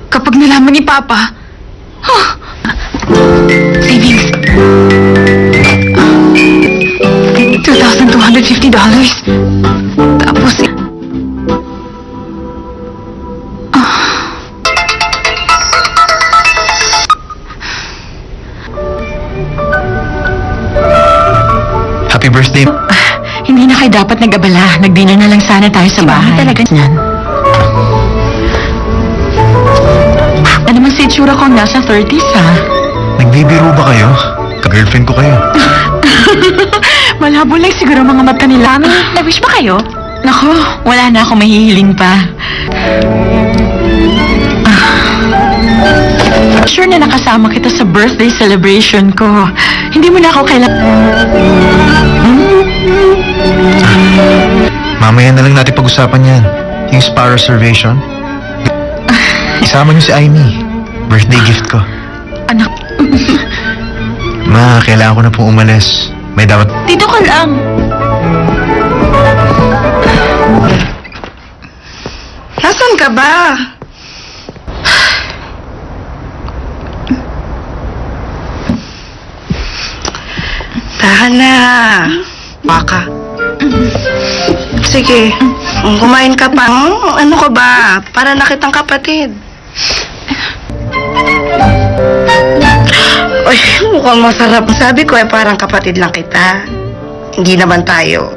Speaker 1: kapag nalaman ni Papa, savings. $2,250. Tapos,
Speaker 3: Happy birthday.
Speaker 7: Hindi na kayo dapat nag-abala. Nag-dinner na lang sana tayo sa bahay. Talaga yan. Ano naman si itsura ko nasa 30s, ha?
Speaker 3: Nagbibiro ba kayo? Ka-girlfriend ko kayo.
Speaker 7: Malabo lang siguro mga mata nila. Nag-wish ba kayo? Nako, wala na akong mahihiling pa. Sure na nakasama kita sa birthday celebration ko. Hindi mo na ako
Speaker 3: Mamaya na lang natin pag-usapan yan. Yung spa reservation. Isama niyo si Amy. Birthday gift ko.
Speaker 7: Anak,
Speaker 3: Ma, kailangan ko na pong umalis. May dapat...
Speaker 7: dito ka lang.
Speaker 5: Nasaan ka ba? Tahan na. Baka. Sige, kumain ka pa. Ano ka ba? Para na kitang kapatid. Uy, mukhang masarap. Sabi ko parang kapatid lang kita. Hindi naman tayo.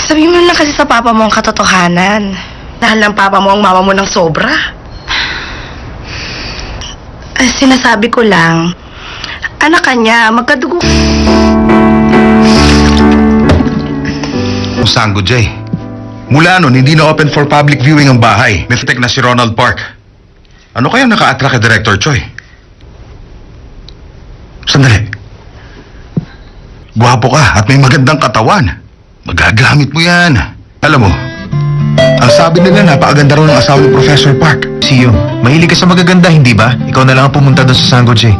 Speaker 5: Sabi mo lang kasi sa papa mo ang katotohanan. Dahil ng papa mo ang mama mo ng sobra. Sinasabi ko lang, anak ka niya, magkadugo.
Speaker 3: Sango J. Mula nun, hindi na open for public viewing ang bahay. May fitek na si Ronald Park. Ano kaya naka-attract kay Director Choi? Sandali. Gwapo ka at may magandang katawan. Magagamit mo yan. Alam mo, ang sabi nila napakaganda raw ng asawa ni Professor Park. Siyo, mahilig ka sa magaganda, hindi ba? Ikaw na lang ang pumunta doon sa Sango J.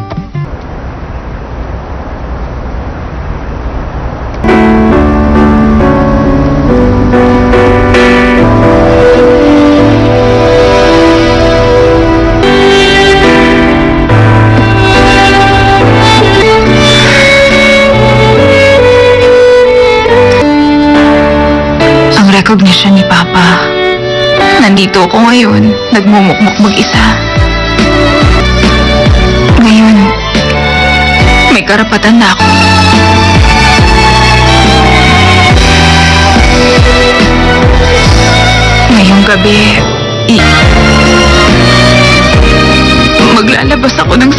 Speaker 1: recognition ni Papa. Nandito ako ngayon, nagmumukmuk mag-isa. Ngayon, may karapatan na ako. Ngayong gabi, maglalabas ako ng...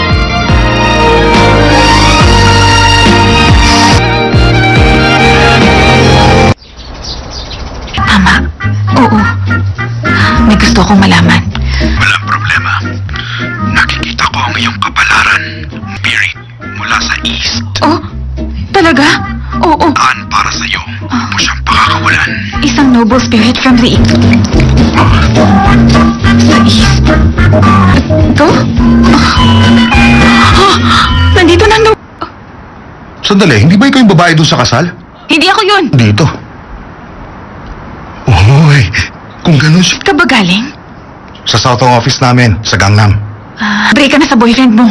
Speaker 1: Tama. Oo. May gusto akong malaman.
Speaker 2: Walang problema. Nakikita ko ang iyong kapalaran. Spirit mula sa east.
Speaker 1: Oh, talaga? Oo.
Speaker 2: Daan para sa'yo. Huwag mo siyang pakakawalan.
Speaker 1: Isang noble spirit from the east. Sa east? Ito? Nandito na
Speaker 3: Sandali, hindi ba ikaw yung babae doon sa kasal?
Speaker 1: Hindi ako yun.
Speaker 3: Dito. Uy, kung ganun siya.
Speaker 1: Ka ba galing?
Speaker 3: Sa Southong office namin, sa Gangnam.
Speaker 1: Break ka na sa boyfriend mo.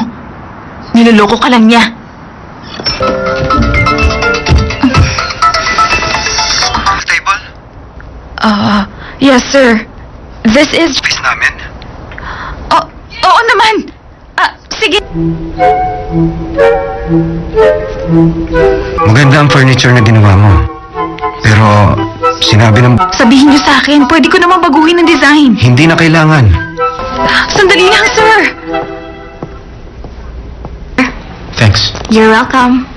Speaker 1: Niloloko ka lang niya.
Speaker 2: Table?
Speaker 1: Yes, sir. This is...
Speaker 2: Office namin?
Speaker 1: Oh, oo naman. Sige.
Speaker 2: Maganda ang furniture na ginawa mo. Pero sinabi ng...
Speaker 1: Sabihin niyo sa akin, pwede ko naman baguhin ang design.
Speaker 2: Hindi na kailangan.
Speaker 1: Sandali lang, sir.
Speaker 2: Thanks.
Speaker 1: You're welcome.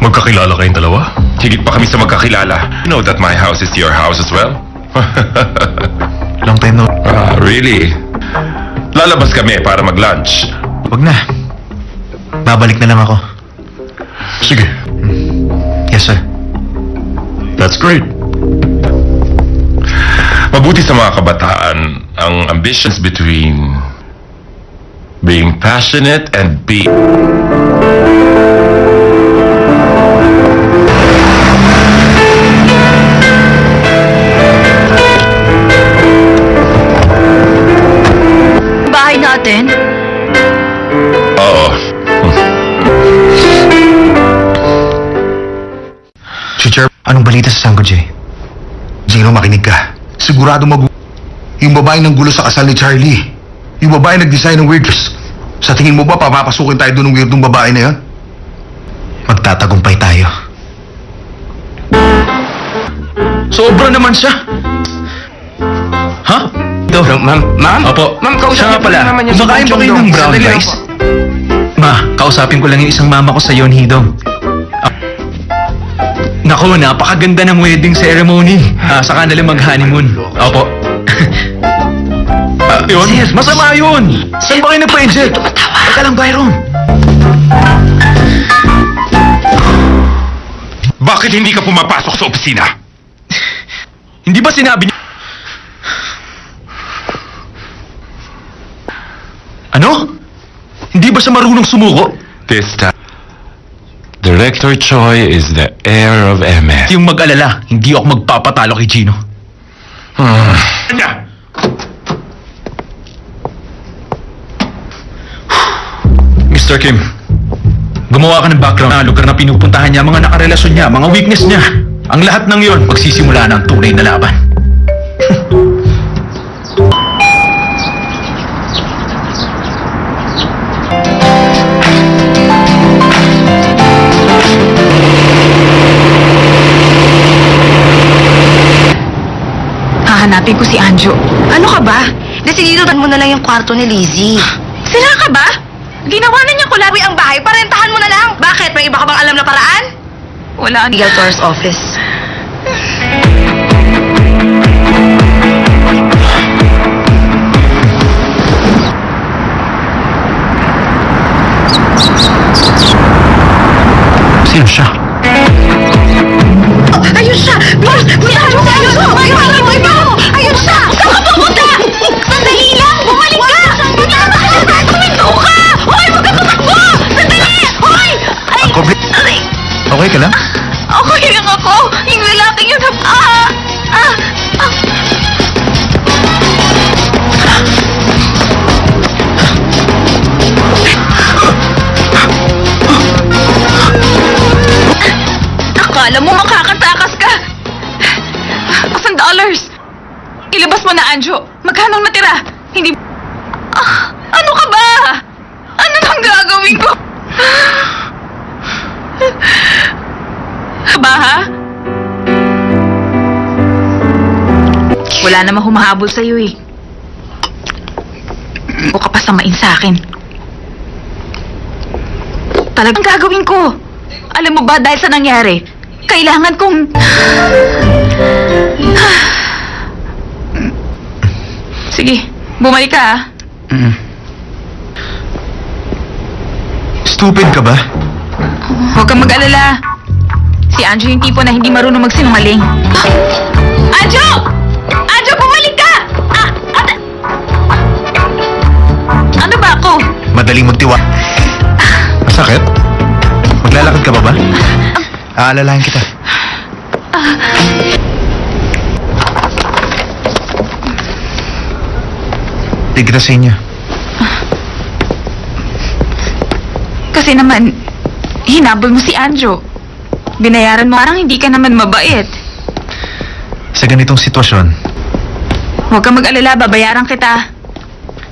Speaker 8: Magkakilala kayong dalawa? Higit pa kami sa magkakilala. You know that my house is your house as well?
Speaker 3: Long time no.
Speaker 8: Really? Lalabas kami para mag-lunch.
Speaker 3: Wag na. Babalik na lang ako.
Speaker 8: Sige.
Speaker 3: Yes, sir.
Speaker 8: That's great. Mabuti sa mga kabataan ang ambitions between being passionate and being...
Speaker 1: Bahay natin?
Speaker 8: Oo.
Speaker 3: Teacher, anong balita sa Sanggo J? Gino, makinig ka. Sigurado yung babae ng gulo sa kasal ni Charlie. Yung babae nag-design ng weird dress. Sa tingin mo ba papapasukin tayo doon ng weirdong babae na yan? Magtatagumpay tayo.
Speaker 4: Sobra naman siya. Ha? Ito. Ma'am? Opo.
Speaker 6: Ma'am, kausapin
Speaker 4: Siya nga pala.
Speaker 6: ko naman niya si
Speaker 4: Kumakain
Speaker 6: Bong
Speaker 4: ba kayo
Speaker 6: Jong-dong?
Speaker 4: ng brown
Speaker 6: Sandali lang
Speaker 4: rice? Ma, kausapin ko lang yung isang mama ko sa Yonhidong. Naku, napakaganda ng wedding ceremony. Saka nila mag-honeymoon. Opo. Yun? Masama yun! Saan ba kayo nagpa-inject? Teka lang, Byron.
Speaker 8: Bakit hindi ka pumapasok sa opisina?
Speaker 4: Hindi ba sinabi niyo... Ano? Hindi ba siya marunong sumuko?
Speaker 8: This time, Director Choi is the heir of MS.
Speaker 4: Yung mag-alala, hindi ako magpapatalo kay Gino.
Speaker 8: Kanya!
Speaker 4: Mr. Kim, gumawa ka ng background na lugar na pinupuntahan niya, mga nakarelasyon niya, mga weakness niya. Ang lahat ng yon, magsisimula na ang tunay na laban.
Speaker 1: Hahanapin ko si Anjo.
Speaker 5: Ano ka ba? Desidido mo na lang yung kwarto ni Lizzie.
Speaker 1: Sila ka ba? Ginawa na niya ko
Speaker 5: Uy, ang bahay, parentahan mo na lang. Bakit? May iba ka bang alam na paraan?
Speaker 1: Wala.
Speaker 5: Legal Tours Office.
Speaker 2: Sino siya?
Speaker 5: Ayun siya! Bilis! Bilis! Ayun siya! Ayun siya! Ayun siya! Saan ka pupunta? Sandali lang! Bumalik ka! Tama ka na! Tuminto ka! Hoy! Huwag ka tumakbo! Sandali! Hoy! Ay! Ay!
Speaker 3: Okay ka lang?
Speaker 1: Okay lang ako. Yung lalaking yun. Akala mo makakatakas ka. $1,000. Ilabas mo na, Anjo. Magkano natira? Hindi... ano ka ba? Ano nang gagawin ko? Ba, ha? Wala namang humahabol sa'yo eh. O ka pa samain sa akin. Talagang gagawin ko. Alam mo ba, dahil sa nangyari, kailangan kong... Sige, bumalik ka, ha?
Speaker 3: Stupid ka ba?
Speaker 1: Huwag kang mag-alala. Si Anjo yung tipo na hindi marunong magsinungaling. Anjo! Anjo, bumalik ka! Ano ba ako?
Speaker 3: Madaling magtiwa. Masakit? Maglalakad ka pa ba? Aalalahin kita. Hindi kita sa inyo.
Speaker 1: Kasi naman, hinabol mo si Anjo. Binayaran mo, parang hindi ka naman mabait.
Speaker 3: Sa ganitong sitwasyon,
Speaker 1: Huwag kang mag-alala, babayaran kita.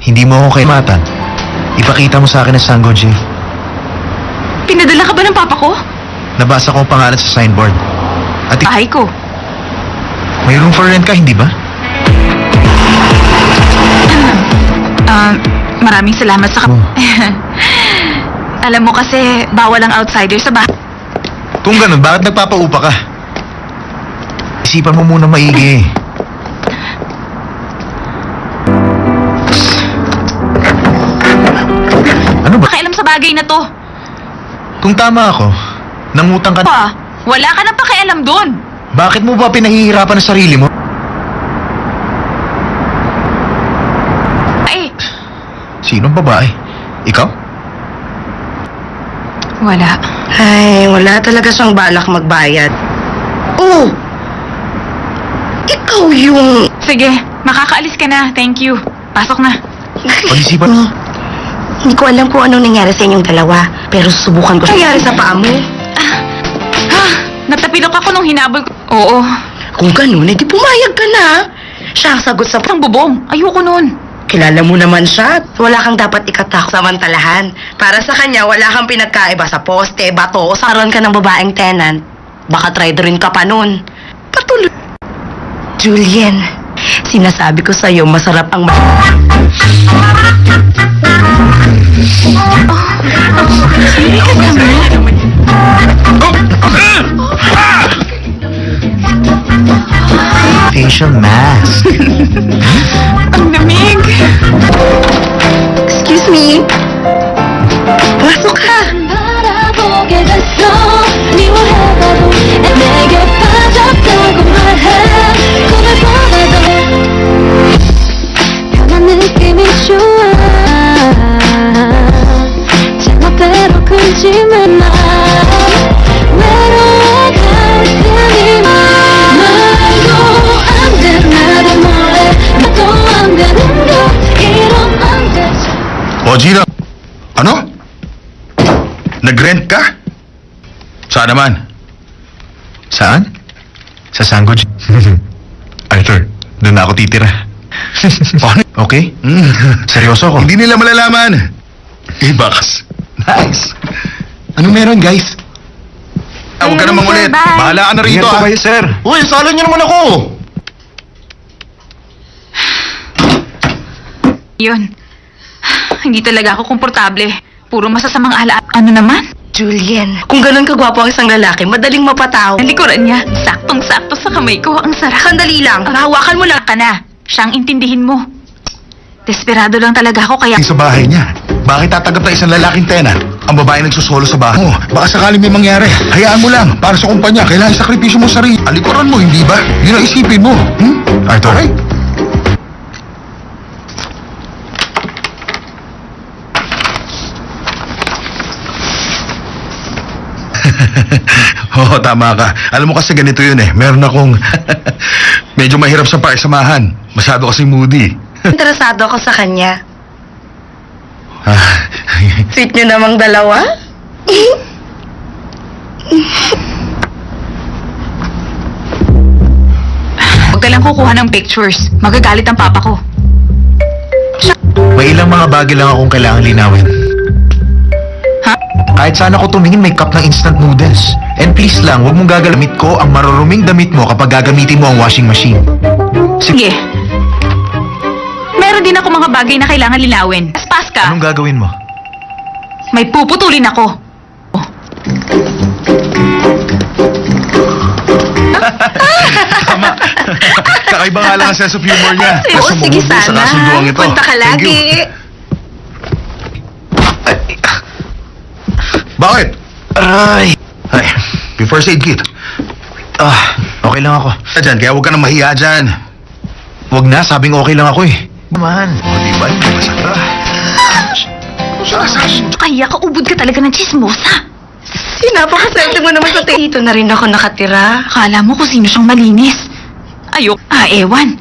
Speaker 3: hindi mo ako kaimatan. Ipakita mo sa akin ang Sango J.
Speaker 1: Pinadala ka ba ng papa ko?
Speaker 3: Nabasa ko ang pangalan sa signboard. At
Speaker 1: Bahay ko.
Speaker 3: may room for rent ka, hindi ba?
Speaker 1: Maraming salamat sa...
Speaker 3: Oh.
Speaker 1: Alam mo kasi, bawal ang outsider sa bahay.
Speaker 3: Kung ganun, bakit nagpapaupa ka? Isipan mo muna maigi. Ano ba?
Speaker 1: Pakialam sa bagay na to.
Speaker 3: Kung tama ako, nangutang ka
Speaker 1: Pa, wala ka nang pakialam doon.
Speaker 3: Bakit mo ba pinahihirapan ang sarili mo?
Speaker 1: Ay,
Speaker 3: Sinong babae? Ikaw?
Speaker 1: wala.
Speaker 5: Ay, wala talaga siyang balak magbayad. Oh! Ikaw yung...
Speaker 1: Sige, makakaalis ka na. Thank you. Pasok na.
Speaker 3: Pag-isipan mo.
Speaker 5: Hindi ko alam kung anong nangyari sa inyong dalawa, pero susubukan ko siya. Nangyari sa paa mo?
Speaker 1: Natapilok ako nung hinabol ko. Oo.
Speaker 5: Kung ganun, edi pumayag ka na. Siya ang sagot sa...
Speaker 1: Ang bubong. Ayoko nun.
Speaker 5: Kilala mo naman siya. Wala kang dapat ikatak samantalahan. Para sa kanya, wala kang pinagkaiba sa poste, bato, o saron ka ng babaeng tenant. Baka try rin ka pa nun. Patuloy. Julian, sinasabi ko sa'yo, masarap ang...
Speaker 3: Facial mask.
Speaker 1: Ang lamig.
Speaker 5: Excuse me? Pasok ka.
Speaker 6: 바라보게 됐어 미워해봐도 내게 빠졌다고 말해 꿈을 보내도 변한 느낌이 좋아 제멋대로 굴지만 마 외로워갈 테니만 말도 안돼 나를 몰래 나도 안 되는 것 이러면 안 되지
Speaker 3: O, Gina. Ano? Nag-rent ka? Saan naman? Saan? Sa Sango J. Arthur, doon na ako titira. Okay? Seryoso ako. Hindi nila malalaman. Bakas. Nice. Ano meron, guys? Huwag ka namang ulit.
Speaker 1: Bye.
Speaker 3: Bahala ka na rito,
Speaker 2: Ingat po
Speaker 3: ah.
Speaker 2: kayo, sir.
Speaker 3: Uy, salo niyo naman ako.
Speaker 1: Yun. Hindi talaga ako komportable. Puro masasamang ala. Ano naman?
Speaker 5: Julian, kung ganun kagwapo ang isang lalaki, madaling mapataw.
Speaker 1: Ang likuran niya, saktong-sakto sa kamay ko. Ang sarap.
Speaker 5: Sandali lang, nahawakan mo lang.
Speaker 1: Ka na. Siyang intindihin mo. Desperado lang talaga ako kaya...
Speaker 3: Sa bahay niya. Bakit tatanggap na isang lalaking tenant? Ang babae nagsusolo sa bahay mo. Baka sakaling may mangyari. Hayaan mo lang. Para sa kumpanya, kailangan isakripisyo mo sarili. Alikuran mo, hindi ba? Yun ang isipin mo. Arthur? Okay. Oo, tama ka. Alam mo kasi ganito yun eh. Meron akong... medyo mahirap sa pakisamahan. Masyado kasi moody.
Speaker 5: Interesado ako sa kanya.
Speaker 3: Ah,
Speaker 5: Sweet nyo namang dalawa?
Speaker 1: lang kukuha ng pictures. Magagalit ang papa ko.
Speaker 3: May ilang mga bagay lang akong kailangan linawin.
Speaker 1: Ha?
Speaker 3: Kahit sana ko tumingin may cup ng instant noodles. And please lang, huwag mong gagalamit ko ang maruruming damit mo kapag gagamitin mo ang washing machine.
Speaker 1: Sige. Meron din ako mga bagay na kailangan linawin. Paspas ka.
Speaker 3: Anong gagawin mo?
Speaker 1: May puputulin ako.
Speaker 3: Tama. Kakaiba nga lang ang sense of humor niya.
Speaker 5: Oo, sige
Speaker 3: Sa
Speaker 5: sana.
Speaker 3: kasunduang ito.
Speaker 5: Punta ka
Speaker 3: Thank you.
Speaker 5: lagi.
Speaker 3: Bakit? Aray. Ay, may first aid kit. Okay lang ako. Dyan, kaya huwag ka nang mahiya dyan. Huwag na, sabing okay lang ako eh. Man. O, diba? Hindi masaka.
Speaker 1: Kaya ka ubod ka talaga ng chismosa.
Speaker 5: Napakaswerte mo naman sa dito na rin ako nakatira.
Speaker 1: Akala mo kung sino siyang malinis. Ayok. Ewan.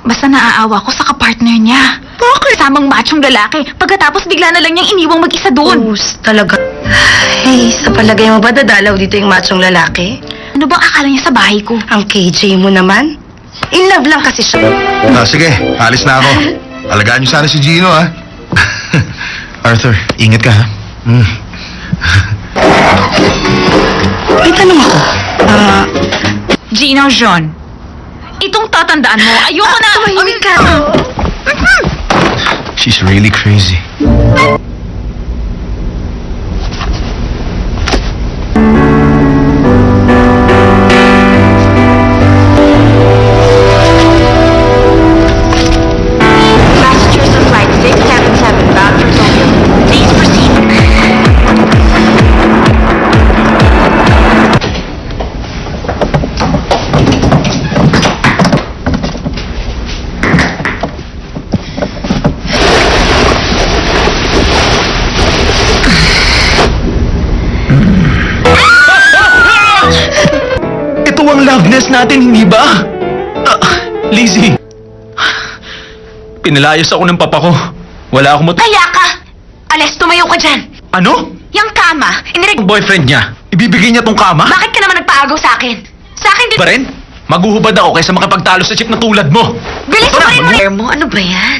Speaker 1: Basta naaawa ko sa kapartner niya.
Speaker 5: Bakit?
Speaker 1: Samang machong lalaki. Pagkatapos bigla na lang niyang iniwang mag-isa doon.
Speaker 5: Talaga. Ay, sa palagay mo ba dadalaw dito yung machong lalaki?
Speaker 1: Ano bang akala niya sa bahay ko?
Speaker 5: Ang KJ mo naman? In love lang kasi siya.
Speaker 3: Sige, alis na ako. Alagaan niyo sana si Gino, ha? Arthur, ingat ka, ha?
Speaker 5: May tanong ako.
Speaker 1: Gino John. Itong tatandaan mo, ayoko na.
Speaker 5: Tumahimik ka.
Speaker 3: She's really crazy.
Speaker 1: Passengers on flight 677 bound for Tokyo. Please proceed.
Speaker 4: Ito ang loveness natin, hindi ba? Lizzie. Pinalayas ako ng papa ko. Wala akong
Speaker 1: Kaya ka! Ales, tumayo ka dyan.
Speaker 4: Ano?
Speaker 1: Yung kama,
Speaker 4: Ang boyfriend niya. Ibibigay niya tong kama?
Speaker 1: Bakit ka naman nagpaagaw sa akin? Sa akin din.
Speaker 4: Ba rin? Maguhubad ako kaysa makapagtalo sa chick na tulad mo.
Speaker 1: Bilis mo rin mo!
Speaker 7: Mo, ano ba yan?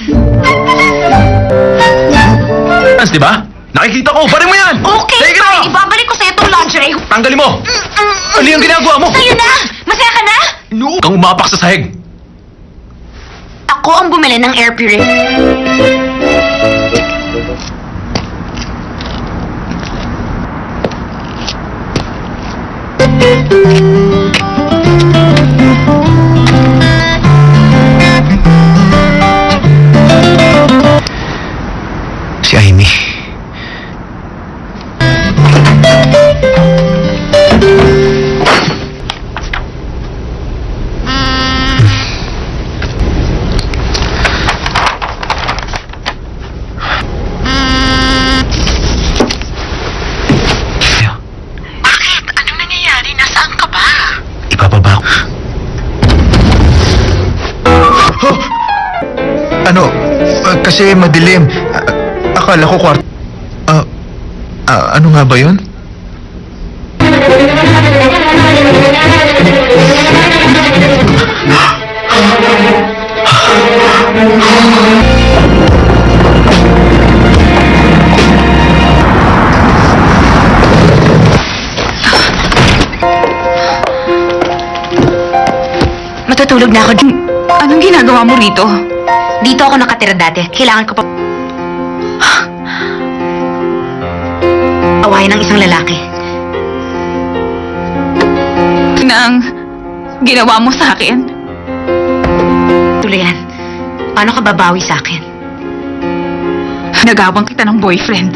Speaker 4: Hans, di ba? Nakikita ko, parin mo yan!
Speaker 1: Okay,
Speaker 4: Take it
Speaker 1: fine.
Speaker 4: off!
Speaker 1: Ibabalik ko sa'yo itong lingerie.
Speaker 4: Tanggalin mo! Ano yung ginagawa mo?
Speaker 1: Sa'yo na! Masaya ka na?
Speaker 4: No! Kang umapak sa sahig.
Speaker 1: Ako ang bumili ng air purifier.
Speaker 3: Si Amy.
Speaker 1: Bakit? Anong nangyayari? Nasaan ka ba?
Speaker 3: Ibababa ko. Ano? Kasi madilim. Akala ko kwarto. Ano nga ba yun?
Speaker 7: Matutulog na ako.
Speaker 1: Anong ginagawa mo rito?
Speaker 7: Dito ako nakatira dati. Kailangan ko pa... Awayan ng isang lalaki.
Speaker 1: Nang ginawa mo sa akin?
Speaker 7: Tulayan. Paano ka babawi sa akin?
Speaker 1: Nagawang kita ng boyfriend.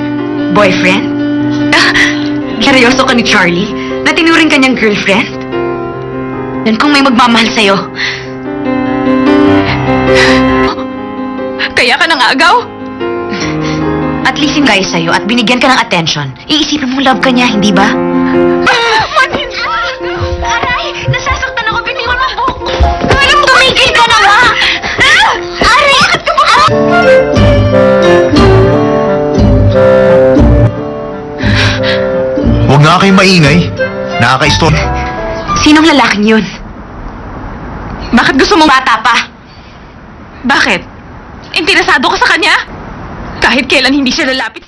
Speaker 7: Boyfriend? Seryoso ka ni Charlie? Na tinuring kanyang girlfriend? Yan kung may magmamahal sa'yo.
Speaker 1: Kaya ka nang agaw?
Speaker 7: At least yung guy sa'yo at binigyan ka ng attention. Iisipin mo love ka niya, hindi ba?
Speaker 1: Aray! Nasasaktan ako. Biniwan mo buhok ko. Tumigil ka na nga! Aray! Bakit ka ba?
Speaker 3: Huwag nga kayong maingay. Nakaka-istorbo.
Speaker 7: Sinong lalaking yun?
Speaker 1: Bakit gusto mong
Speaker 7: Bata pa.
Speaker 1: Bakit? Interesado ka sa kanya? Kahit kailan hindi siya lalapit